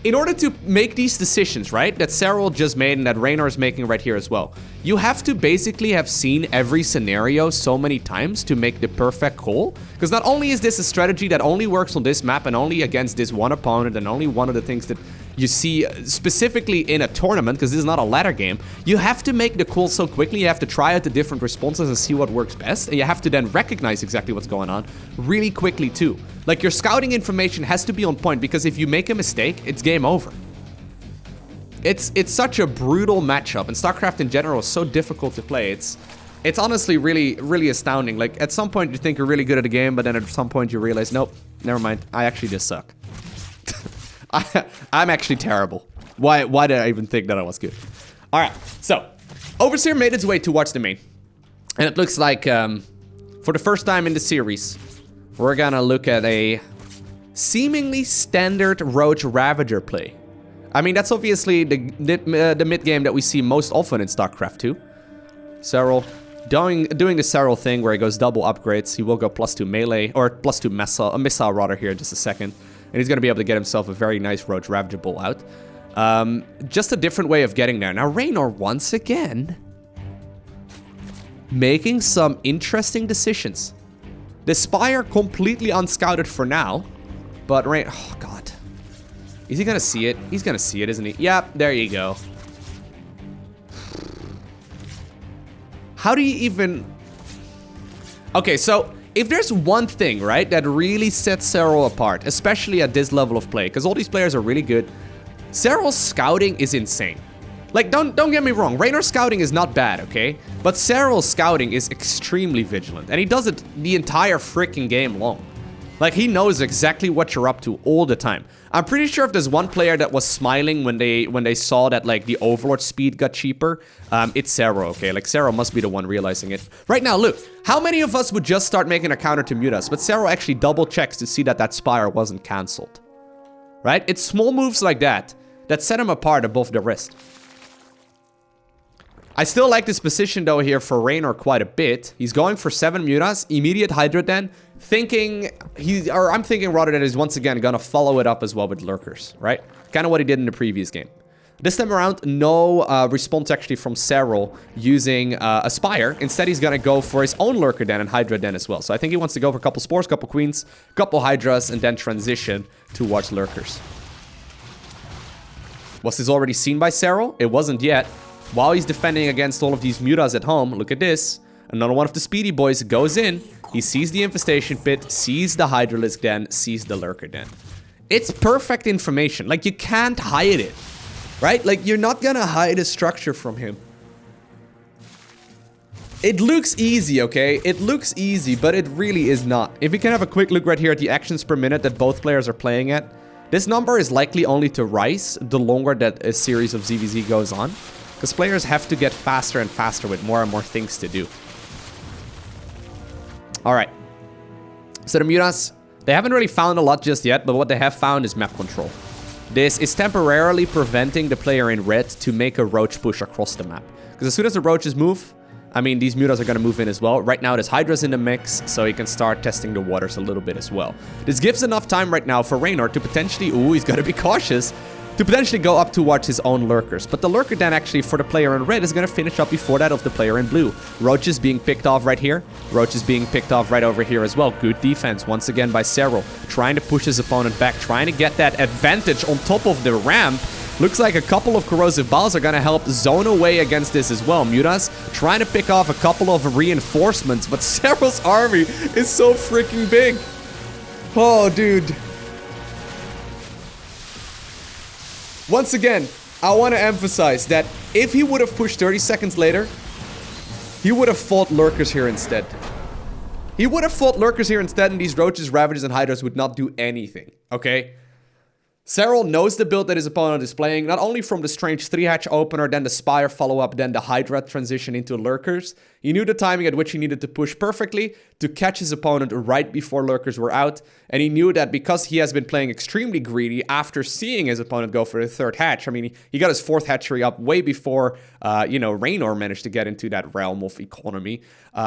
in order to make these decisions, right, that Serral just made and that Reynor is making right here as well, you have to basically have seen every scenario so many times to make the perfect call. Because not only is this a strategy that only works on this map and only against this one opponent and only one of the things that You see, specifically in a tournament, because this is not a ladder game, you have to make the call so quickly, you have to try out the different responses and see what works best, and you have to then recognize exactly what's going on really quickly too. Like, your scouting information has to be on point, because if you make a mistake, it's game over. It's such a brutal matchup, and StarCraft in general is so difficult to play. It's honestly really astounding. Like, at some point you think you're really good at the game, but then at some point you realize, nope, never mind, I actually just suck. I'm actually terrible. Why did I even think that I was good? Alright, so Overseer made its way towards the main. And it looks like, for the first time in the series, we're gonna look at a seemingly standard Roach Ravager play. I mean, that's obviously the mid game that we see most often in StarCraft 2. Serral doing the Serral thing where he goes double upgrades. He will go +2 melee, or +2 missile rather here in just a second. And he's going to be able to get himself a very nice Roach Ravager bull out. Just a different way of getting there. Now, Reynor, once again, making some interesting decisions. The Spire completely unscouted for now. But Reynor... Oh, God. Is he going to see it? He's going to see it, isn't he? Yep, there you go. How do you even... Okay, so... If there's one thing, right, that really sets Serral apart, especially at this level of play, because all these players are really good, Serral's scouting is insane. Like, don't get me wrong, Reynor's scouting is not bad, okay? But Serral's scouting is extremely vigilant, and he does it the entire freaking game long. Like, he knows exactly what you're up to all the time. I'm pretty sure if there's one player that was smiling when they saw that, like, the Overlord speed got cheaper, it's Serral, okay? Like, Serral must be the one realizing it. Right now, look, how many of us would just start making a counter to mute us? But Serral actually double checks to see that that Spire wasn't cancelled. Right? It's small moves like that that set him apart above the rest. I still like this position, though, here for Reynor quite a bit. He's going for 7 mutas, immediate Hydra Den, I'm thinking rather that he's once again gonna follow it up as well with Lurkers, right? Kind of what he did in the previous game. This time around, no response actually from Serral using a Spire. Instead, he's gonna go for his own Lurker Den and Hydra Den as well. So I think he wants to go for a couple Spores, couple Queens, couple Hydras, and then transition towards Lurkers. Was this already seen by Serral? It wasn't yet. While he's defending against all of these mutas at home, look at this. Another one of the speedy boys goes in. He sees the Infestation Pit, sees the Hydralisk Den, sees the Lurker Den. It's perfect information. Like, you can't hide it. Right? Like, you're not gonna hide a structure from him. It looks easy, okay? It looks easy, but it really is not. If we can have a quick look right here at the actions per minute that both players are playing at, this number is likely only to rise the longer that a series of ZVZ goes on. Because players have to get faster and faster with more and more things to do. Alright. So the mutas, they haven't really found a lot just yet, but what they have found is map control. This is temporarily preventing the player in red to make a roach push across the map. Because as soon as the roaches move, I mean, these mutas are going to move in as well. Right now, there's Hydras in the mix, so he can start testing the waters a little bit as well. This gives enough time right now for Reynor to potentially... Ooh, he's got to be cautious. To potentially go up towards his own Lurkers. But the Lurker Den actually for the player in red is going to finish up before that of the player in blue. Roach is being picked off right here. Roach is being picked off right over here as well. Good defense once again by Serral. Trying to push his opponent back. Trying to get that advantage on top of the ramp. Looks like a couple of Corrosive Balls are going to help zone away against this as well. Mutas trying to pick off a couple of reinforcements. But Serral's army is so freaking big. Oh, dude. Once again, I want to emphasize that if he would have pushed 30 seconds later, he would have fought Lurkers here instead. He would have fought Lurkers here instead, and these Roaches, Ravagers, and Hydras would not do anything, okay? Serral knows the build that his opponent is playing, not only from the strange 3-hatch opener, then the Spire follow-up, then the Hydra transition into Lurkers. He knew the timing at which he needed to push perfectly to catch his opponent right before Lurkers were out. And he knew that because he has been playing extremely greedy after seeing his opponent go for the 3rd hatch. I mean, he got his 4th hatchery up way before, Reynor managed to get into that realm of economy.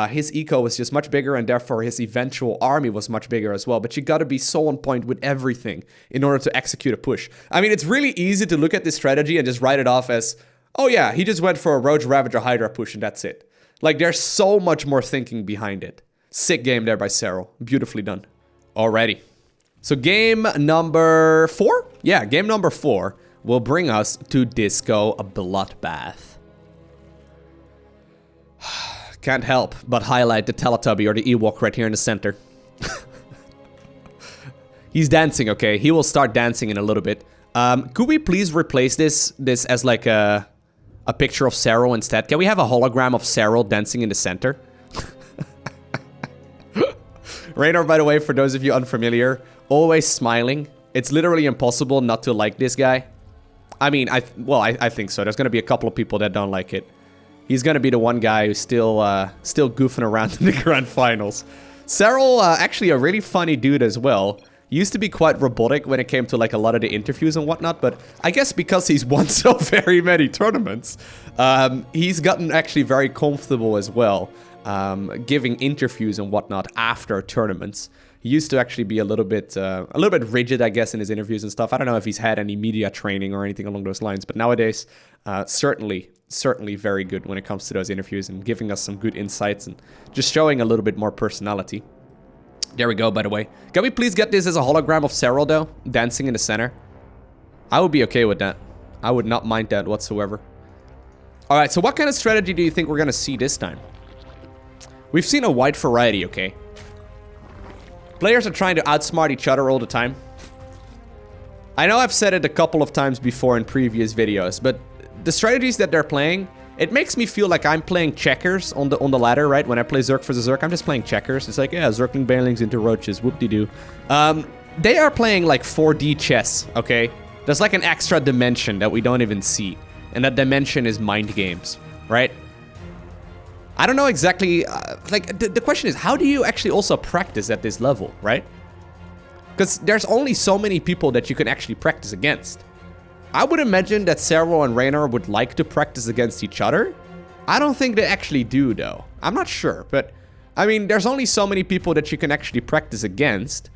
His eco was just much bigger, and therefore his eventual army was much bigger as well. But you gotta be so on point with everything in order to execute a push. I mean, it's really easy to look at this strategy and just write it off as, oh yeah, he just went for a Roach, Ravager, Hydra push and that's it. Like, there's so much more thinking behind it. Sick game there by Serral. Beautifully done. Alrighty. So game number 4? Yeah, game number 4. will bring us to Disco Bloodbath. Can't help but highlight the Teletubby or the Ewok right here in the center. He's dancing, okay? He will start dancing in a little bit. Could we please replace this as like a picture of Serral instead? Can we have a hologram of Serral dancing in the center? Reynor, by the way, for those of you unfamiliar, always smiling. It's literally impossible not to like this guy. I mean, I think so. There's going to be a couple of people that don't like it. He's going to be the one guy who's still goofing around in the grand finals. Serral, actually a really funny dude as well. He used to be quite robotic when it came to like a lot of the interviews and whatnot, but I guess because he's won so very many tournaments, he's gotten actually very comfortable as well. Giving interviews and whatnot after tournaments. He used to actually be a little bit rigid, I guess, in his interviews and stuff. I don't know if he's had any media training or anything along those lines, but nowadays, certainly very good when it comes to those interviews and giving us some good insights and just showing a little bit more personality. There we go, by the way. Can we please get this as a hologram of Serral, though? Dancing in the center. I would be okay with that. I would not mind that whatsoever. Alright, so what kind of strategy do you think we're going to see this time? We've seen a wide variety, okay? Players are trying to outsmart each other all the time. I know I've said it a couple of times before in previous videos, but the strategies that they're playing, it makes me feel like I'm playing checkers on the ladder, right? When I play Zerg versus Zerg, I'm just playing checkers. It's like, yeah, Zergling Banelings into Roaches, whoop-de-doo. They are playing like 4D chess, okay? There's like an extra dimension that we don't even see. And that dimension is mind games, right? I don't know exactly, like, the question is, how do you actually also practice at this level, right? Because there's only so many people that you can actually practice against. I would imagine that Serral and Reynor would like to practice against each other. I don't think they actually do, though. I'm not sure, but, I mean, there's only so many people that you can actually practice against.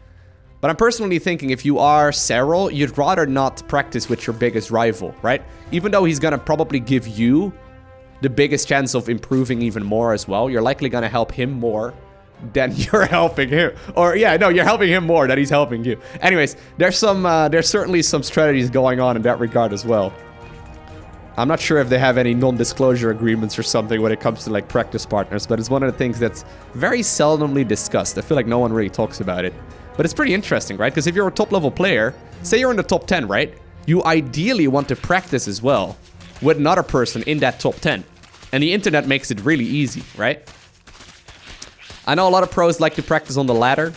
But I'm personally thinking if you are Serral, you'd rather not practice with your biggest rival, right? Even though he's gonna probably give you the biggest chance of improving even more as well. You're likely gonna help him more than you're helping him. Or yeah, no, you're helping him more than he's helping you. Anyways, there's certainly some strategies going on in that regard as well. I'm not sure if they have any non-disclosure agreements or something when it comes to like practice partners, but it's one of the things that's very seldomly discussed. I feel like no one really talks about it. But it's pretty interesting, right? Because if you're a top level player, say you're in the top 10, right? You ideally want to practice as well with another person in that top 10. And the internet makes it really easy, right? I know a lot of pros like to practice on the ladder.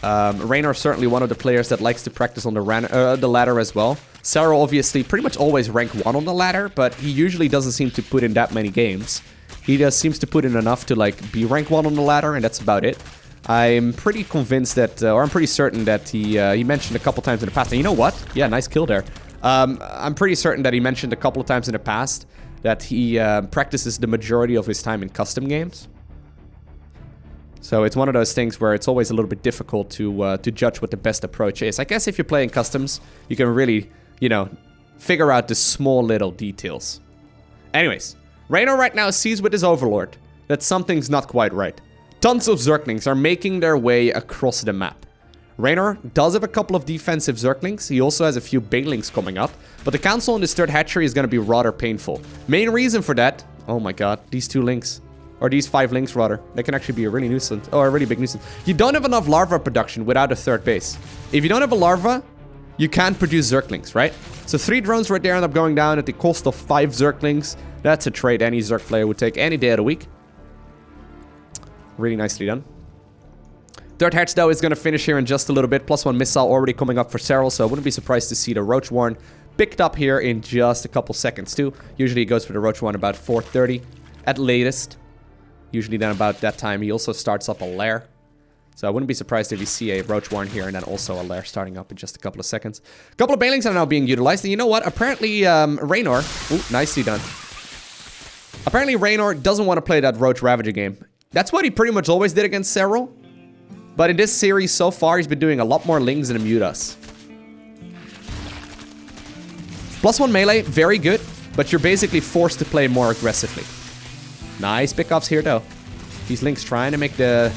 Reynor is certainly one of the players that likes to practice on the ladder as well. Serral obviously pretty much always rank 1 on the ladder, but he usually doesn't seem to put in that many games. He just seems to put in enough to like be rank 1 on the ladder, and that's about it. I'm pretty convinced that, or I'm pretty certain that he mentioned a couple times in the past. And you know what? Yeah, nice kill there. I'm pretty certain that he mentioned a couple of times in the past that he practices the majority of his time in custom games. So it's one of those things where it's always a little bit difficult to judge what the best approach is. I guess if you're playing customs, you can really, you know, figure out the small little details. Anyways, Reynor right now sees with his overlord that something's not quite right. Tons of Zerglings are making their way across the map. Reynor does have a couple of defensive Zerglings. He also has a few Banelings coming up. But the council in this third hatchery is going to be rather painful. Main reason for that... Oh my god, these 2 links. Or these 5 links, rather. They can actually be a really nuisance. Or a really big nuisance. You don't have enough larva production without a third base. If you don't have a larva, you can't produce Zerglings, right? So 3 drones right there end up going down at the cost of 5 Zerglings. That's a trade any Zerg player would take any day of the week. Really nicely done. Third hatch, though, is going to finish here in just a little bit. +1 missile already coming up for Serral, so I wouldn't be surprised to see the Roach Warren picked up here in just a couple seconds, too. Usually, it goes for the Roach Warren about 4:30 at latest. Usually, then about that time, he also starts up a lair. So I wouldn't be surprised if we see a Roach Warren here and then also a lair starting up in just a couple of seconds. A couple of Banelings are now being utilized. And you know what? Apparently, Reynor... Ooh, nicely done. Apparently, Reynor doesn't want to play that Roach Ravager game. That's what he pretty much always did against Serral. But in this series so far, he's been doing a lot more Lings than Mutas. +1 melee, very good. But you're basically forced to play more aggressively. Nice pickups here, though. These Lings trying to make the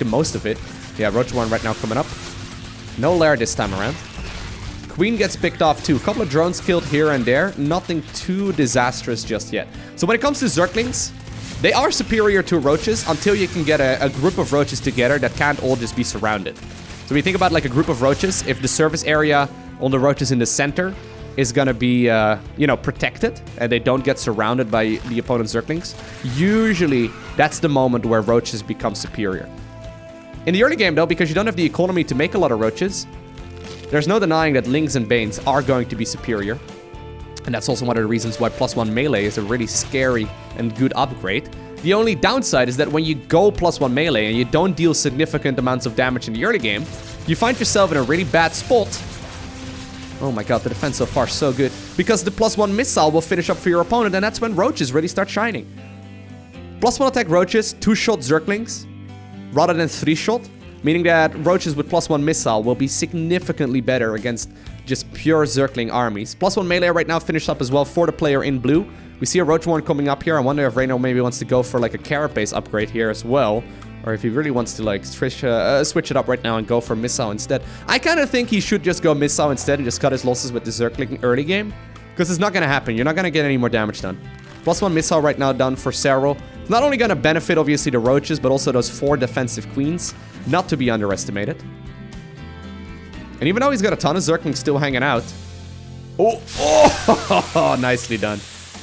most of it. Yeah, Roach Warren right now coming up. No lair this time around. Queen gets picked off too. A couple of drones killed here and there. Nothing too disastrous just yet. So when it comes to Zerglings, they are superior to roaches until you can get a group of roaches together that can't all just be surrounded. So we think about like a group of roaches. If the service area on the roaches in the center is gonna be, you know, protected and they don't get surrounded by the opponent's Zerglings, usually that's the moment where roaches become superior. In the early game though, because you don't have the economy to make a lot of roaches, there's no denying that Lings and Banes are going to be superior. And that's also one of the reasons why +1 melee is a really scary and good upgrade. The only downside is that when you go +1 melee and you don't deal significant amounts of damage in the early game, you find yourself in a really bad spot. Oh my god, the defense so far so good. Because the +1 missile will finish up for your opponent, and that's when roaches really start shining. +1 attack roaches, 2-shot Zerglings, rather than 3-shot. Meaning that roaches with +1 missile will be significantly better against just pure Zergling armies. +1 melee right now finished up as well for the player in blue. We see a roach warren coming up here. I wonder if Reynor maybe wants to go for like a carapace upgrade here as well. Or if he really wants to like switch it up right now and go for missile instead. I kind of think he should just go missile instead and just cut his losses with the Zergling early game. Because it's not going to happen. You're not going to get any more damage done. +1 missile right now done for Serral. It's not only going to benefit obviously the roaches, but also those 4 defensive queens. Not to be underestimated. And even though he's got a ton of Zerglings still hanging out. Oh, nicely done.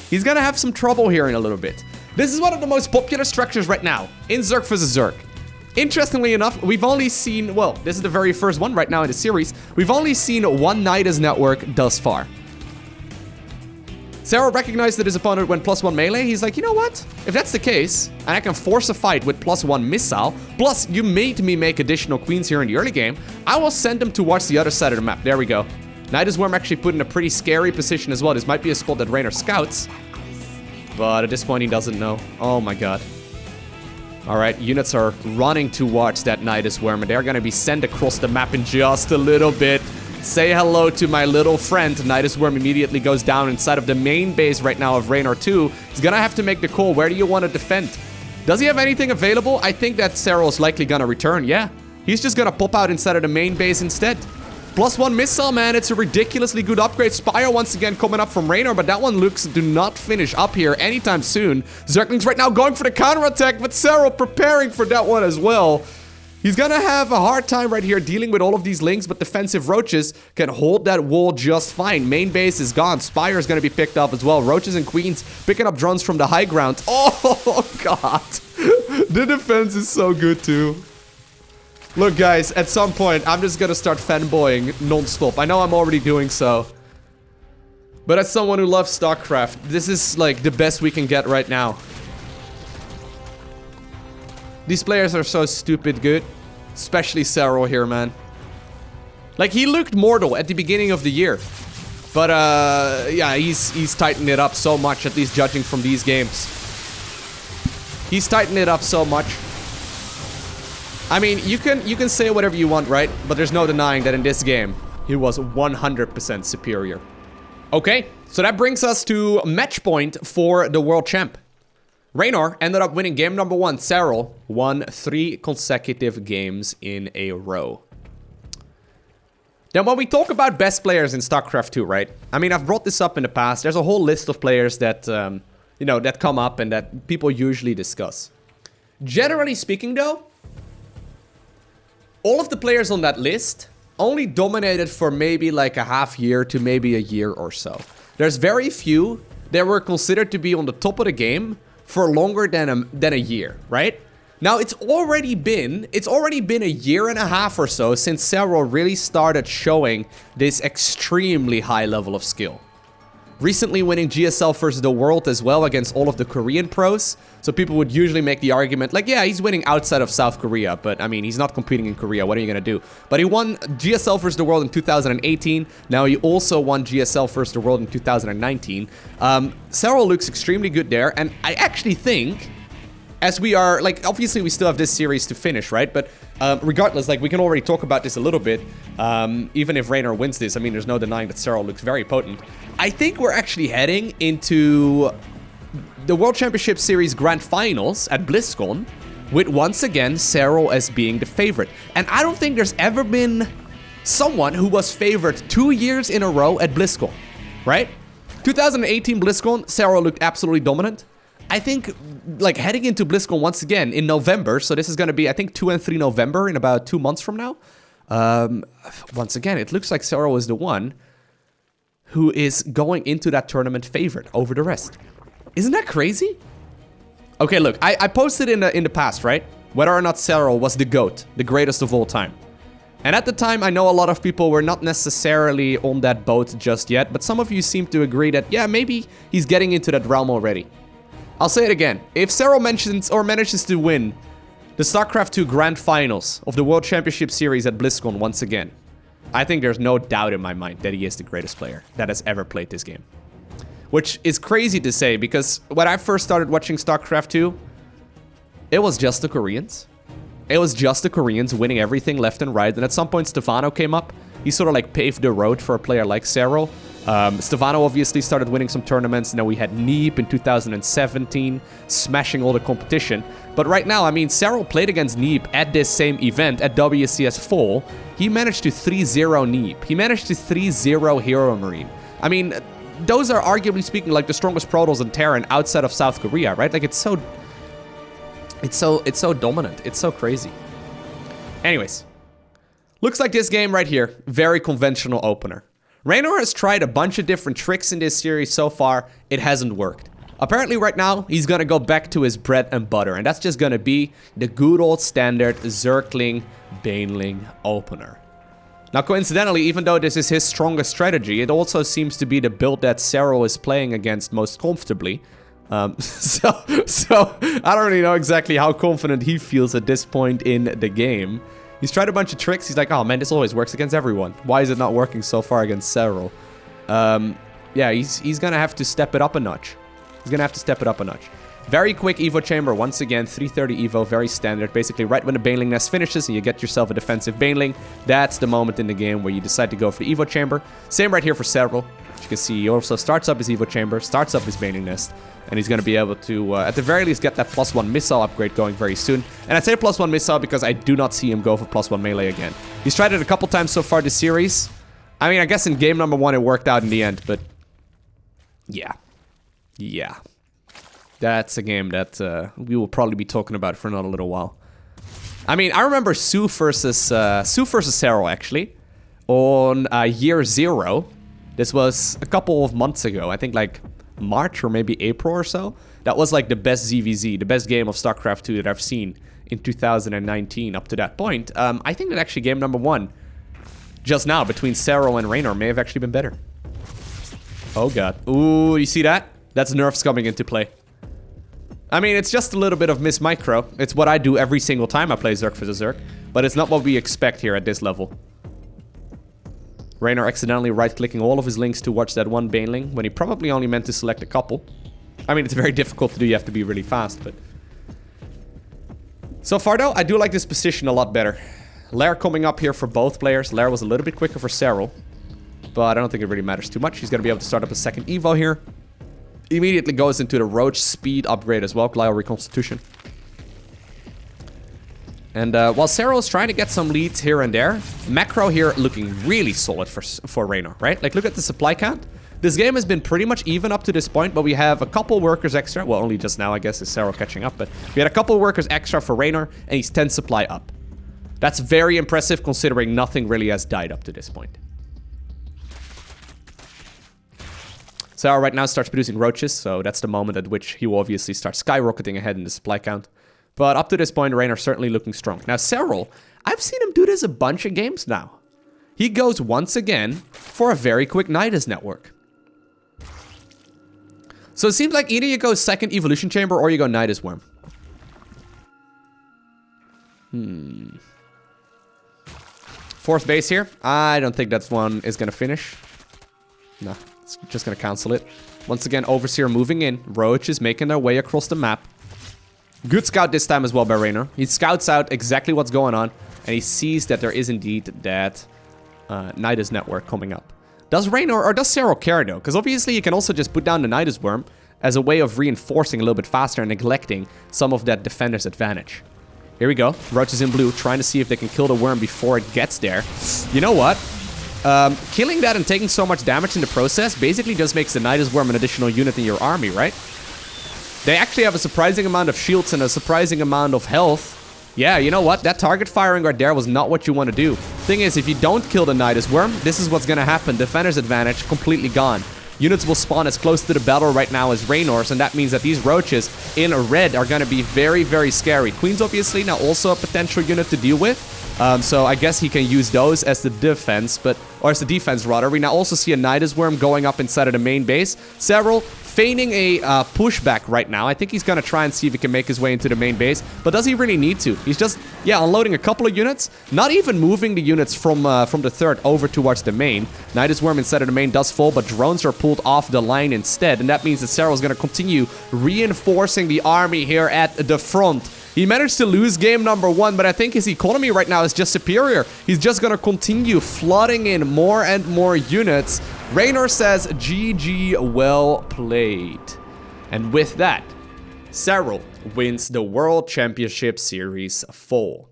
He's going to have some trouble here in a little bit. This is one of the most popular structures right now in Zerg vs. Zerg. Interestingly enough, we've only seen, well, this is the very first one right now in the series. We've only seen one Nidus network thus far. Serral recognized that his opponent went +1 melee. He's like, you know what? If that's the case, and I can force a fight with +1 missile, plus you made me make additional queens here in the early game, I will send them towards the other side of the map. There we go. Nidus Worm actually put in a pretty scary position as well. This might be a spot that Reynor scouts. But at this point, he doesn't know. Oh my god. Alright, units are running towards that Nidus Worm, and they're going to be sent across the map in just a little bit. Say hello to my little friend. Nidus Worm immediately goes down inside of the main base right now of Reynor 2. He's gonna have to make the call. Where do you want to defend? Does he have anything available? I think that Serral is likely gonna return. Yeah. He's just gonna pop out inside of the main base instead. +1 missile, man. It's a ridiculously good upgrade. Spire once again coming up from Reynor, but that one looks do not finish up here anytime soon. Zerglings right now going for the counterattack, but Serral preparing for that one as well. He's gonna have a hard time right here dealing with all of these Lings, but defensive roaches can hold that wall just fine. Main base is gone. Spire is gonna be picked up as well. Roaches and queens picking up drones from the high ground. Oh, God. The defense is so good, too. Look, guys, at some point, I'm just gonna start fanboying non-stop. I know I'm already doing so. But as someone who loves StarCraft, this is, like, the best we can get right now. These players are so stupid good. Especially Serral here, man. Like, he looked mortal at the beginning of the year. But, yeah, he's tightened it up so much, at least judging from these games. He's tightened it up so much. I mean, you can say whatever you want, right? But there's no denying that in this game, he was 100% superior. Okay, so that brings us to match point for the world champ. Reynor ended up winning game number 1. Serral won 3 consecutive games in a row. Now, when we talk about best players in StarCraft 2, right? I mean, I've brought this up in the past. There's a whole list of players that, you know, that come up and that people usually discuss. Generally speaking, though, all of the players on that list only dominated for maybe like a half year to maybe a year or so. There's very few that were considered to be on the top of the game for longer than a year, right? Now, it's already been a year and a half or so since Serral really started showing this extremely high level of skill. Recently winning GSL versus the world as well against all of the Korean pros. So people would usually make the argument like, yeah, he's winning outside of South Korea, but I mean, he's not competing in Korea. What are you gonna do? But he won GSL versus the world in 2018. Now he also won GSL versus the world in 2019. Serral looks extremely good there, and I actually think, as we are, like, obviously we still have this series to finish, right? But regardless, like, we can already talk about this a little bit. Even if Reynor wins this, I mean, there's no denying that Serral looks very potent. I think we're actually heading into the World Championship Series Grand Finals at BlizzCon with, once again, Serral as being the favorite. And I don't think there's ever been someone who was favored 2 years in a row at BlizzCon, right? 2018 BlizzCon, Serral looked absolutely dominant. I think, like, heading into BlizzCon once again in November, so this is going to be, I think, 2 and 3 November in about 2 months from now. Once again, it looks like Serral is the one who is going into that tournament favored over the rest. Isn't that crazy? Okay, look, I posted in the past, right? Whether or not Serral was the GOAT, the greatest of all time. And at the time, I know a lot of people were not necessarily on that boat just yet, but some of you seem to agree that, yeah, maybe he's getting into that realm already. I'll say it again. If Serral manages to win the StarCraft 2 Grand Finals of the World Championship Series at BlizzCon once again, I think there's no doubt in my mind that he is the greatest player that has ever played this game. Which is crazy to say, because when I first started watching StarCraft 2, it was just the Koreans. It was just the Koreans winning everything left and right. And at some point, Stefano came up. He sort of like paved the road for a player like Serral. Stefano obviously started winning some tournaments. Now we had Neep in 2017, smashing all the competition. But right now, I mean, Serral played against Neep at this same event at WCS Fall. He managed to 3-0 Neep. He managed to 3-0 Hero Marine. I mean, those are arguably speaking like the strongest Protoss in Terran outside of South Korea, right? Like, it's so dominant. It's so crazy. Anyways, looks like this game right here, very conventional opener. Reynor has tried a bunch of different tricks in this series so far. It hasn't worked. Apparently right now, he's gonna go back to his bread and butter, and that's just gonna be the good old standard Zergling Baneling opener. Now, coincidentally, even though this is his strongest strategy, it also seems to be the build that Serral is playing against most comfortably. So I don't really know exactly how confident he feels at this point in the game. He's tried a bunch of tricks. He's like, oh man, this always works against everyone. Why is it not working so far against Serral? Yeah, he's gonna have to step it up a notch. He's gonna have to step it up a notch. Very quick Evo chamber, once again, 330 Evo, very standard. Basically, right when the Baneling nest finishes and you get yourself a defensive Baneling, that's the moment in the game where you decide to go for the Evo chamber. Same right here for Serral. As you can see, he also starts up his Evo chamber, starts up his Baneling nest, and he's going to be able to, at the very least, get that +1 missile upgrade going very soon. And I say +1 missile because I do not see him go for +1 melee again. He's tried it a couple times so far this series. I mean, I guess in game number 1 it worked out in the end, but yeah. Yeah. That's a game that we will probably be talking about for another little while. I mean, I remember Sue versus Serral, actually, on year 0. This was a couple of months ago. I think like March or maybe April or so. That was like the best ZVZ, the best game of StarCraft 2 that I've seen in 2019 up to that point. I think that actually game number 1, just now, between Serral and Reynor, may have actually been better. Oh god. Ooh, you see that? That's nerfs coming into play. I mean, it's just a little bit of Miss Micro. It's what I do every single time I play Zerg vs Zerg, but it's not what we expect here at this level. Reynor accidentally right-clicking all of his links to watch that one Baneling, when he probably only meant to select a couple. I mean, it's very difficult to do, you have to be really fast, but... So far though, I do like this position a lot better. Lair coming up here for both players. Lair was a little bit quicker for Serral, but I don't think it really matters too much. He's going to be able to start up a second Evo here. Immediately goes into the Roach speed upgrade as well, Glio Reconstitution. And while Serral is trying to get some leads here and there, macro here looking really solid for Reynor, right? Like, look at the supply count. This game has been pretty much even up to this point, but we have a couple workers extra. Well, only just now, I guess, is Serral catching up, but we had a couple workers extra for Reynor, and he's 10 supply up. That's very impressive, considering nothing really has died up to this point. Serral right now starts producing roaches, so that's the moment at which he will obviously start skyrocketing ahead in the supply count. But up to this point, Reynor certainly looking strong. Now, Serral, I've seen him do this a bunch of games now. He goes once again for a very quick Nidus network. So it seems like either you go second Evolution Chamber or you go Nidus Worm. Fourth base here. I don't think that one is going to finish. No. It's just going to cancel it. Once again, Overseer moving in. Roach is making their way across the map. Good scout this time as well by Reynor. He scouts out exactly what's going on, and he sees that there is indeed that Nidus network coming up. Does Reynor, or does Serral care though? Because obviously you can also just put down the Nidus Worm as a way of reinforcing a little bit faster and neglecting some of that defender's advantage. Here we go. Roaches in blue, trying to see if they can kill the worm before it gets there. You know what? Killing that and taking so much damage in the process basically just makes the Nidus Worm an additional unit in your army, right? They actually have a surprising amount of shields and a surprising amount of health. Yeah, you know what? That target firing right there was not what you want to do. Thing is, if you don't kill the Nidus Worm, this is what's going to happen. Defender's advantage completely gone. Units will spawn as close to the battle right now as Reynor's, and that means that these roaches in red are going to be very, very scary. Queen's obviously now also a potential unit to deal with. So I guess he can use those as the defense, or as the defense rather. We now also see a Nidus Worm going up inside of the main base. Serral feigning a pushback right now. I think he's going to try and see if he can make his way into the main base. But does he really need to? He's just, yeah, unloading a couple of units. Not even moving the units from the third over towards the main. Nidus Worm inside of the main does fall, but drones are pulled off the line instead. And that means that Serral's going to continue reinforcing the army here at the front. He managed to lose game number 1, but I think his economy right now is just superior. He's just going to continue flooding in more and more units. Reynor says, GG, well played. And with that, Serral wins the World Championship Series 4.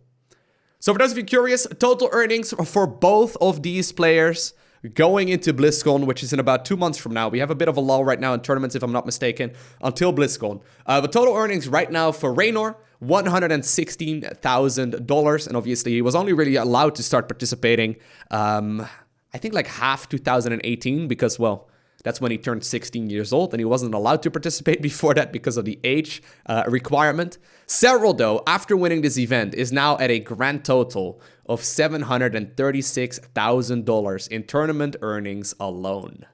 So for those of you curious, total earnings for both of these players going into BlizzCon, which is in about 2 months from now. We have a bit of a lull right now in tournaments, if I'm not mistaken, until BlizzCon. The total earnings right now for Reynor, $116,000, and obviously he was only really allowed to start participating, I think like half 2018, because, well, that's when he turned 16 years old, and he wasn't allowed to participate before that because of the age requirement. Serral, though, after winning this event, is now at a grand total of $736,000 in tournament earnings alone.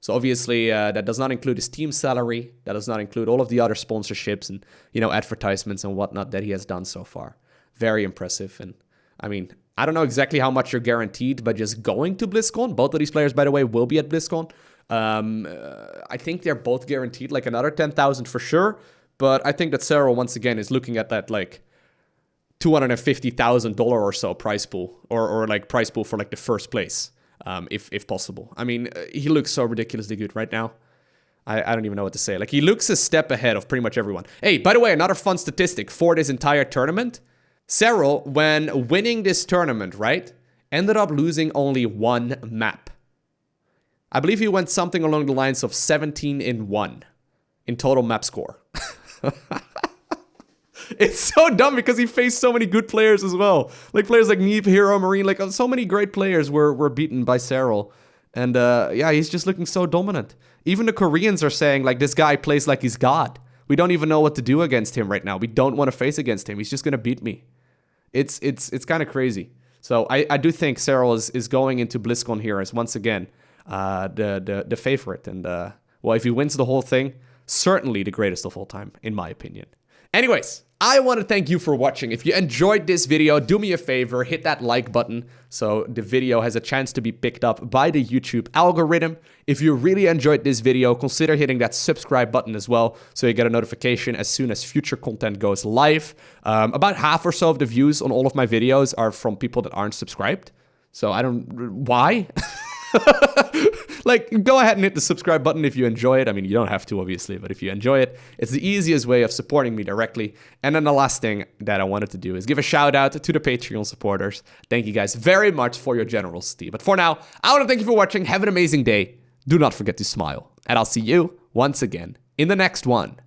So obviously, that does not include his team salary. That does not include all of the other sponsorships and, you know, advertisements and whatnot that he has done so far. Very impressive. And I mean, I don't know exactly how much you're guaranteed by just going to BlizzCon. Both of these players, by the way, will be at BlizzCon. I think they're both guaranteed like another 10,000 for sure. But I think that Serral, once again, is looking at that like $250,000 or so prize pool, or like prize pool for like the first place. If possible. I mean, he looks so ridiculously good right now. I don't even know what to say. Like, he looks a step ahead of pretty much everyone. Hey, by the way, another fun statistic for this entire tournament. Serral, when winning this tournament, right, ended up losing only one map. I believe he went something along the lines of 17-1 in total map score. It's so dumb because he faced so many good players as well. Like players like Neep, Hero, Marine, like so many great players were beaten by Serral. And yeah, he's just looking so dominant. Even the Koreans are saying like this guy plays like he's God. We don't even know what to do against him right now. We don't want to face against him. He's just going to beat me. It's kind of crazy. So I do think Serral is going into BlizzCon here as once again the favorite. And well, if he wins the whole thing, certainly the greatest of all time, in my opinion. Anyways, I want to thank you for watching. If you enjoyed this video, do me a favor, hit that like button so the video has a chance to be picked up by the YouTube algorithm. If you really enjoyed this video, consider hitting that subscribe button as well so you get a notification as soon as future content goes live. About half or so of the views on all of my videos are from people that aren't subscribed. So I don't... Why? Like, go ahead and hit the subscribe button if you enjoy it. I mean, you don't have to, obviously, but if you enjoy it, it's the easiest way of supporting me directly. And then the last thing that I wanted to do is give a shout out to the Patreon supporters. Thank you guys very much for your generosity. But for now, I want to thank you for watching. Have an amazing day. Do not forget to smile. And I'll see you once again in the next one.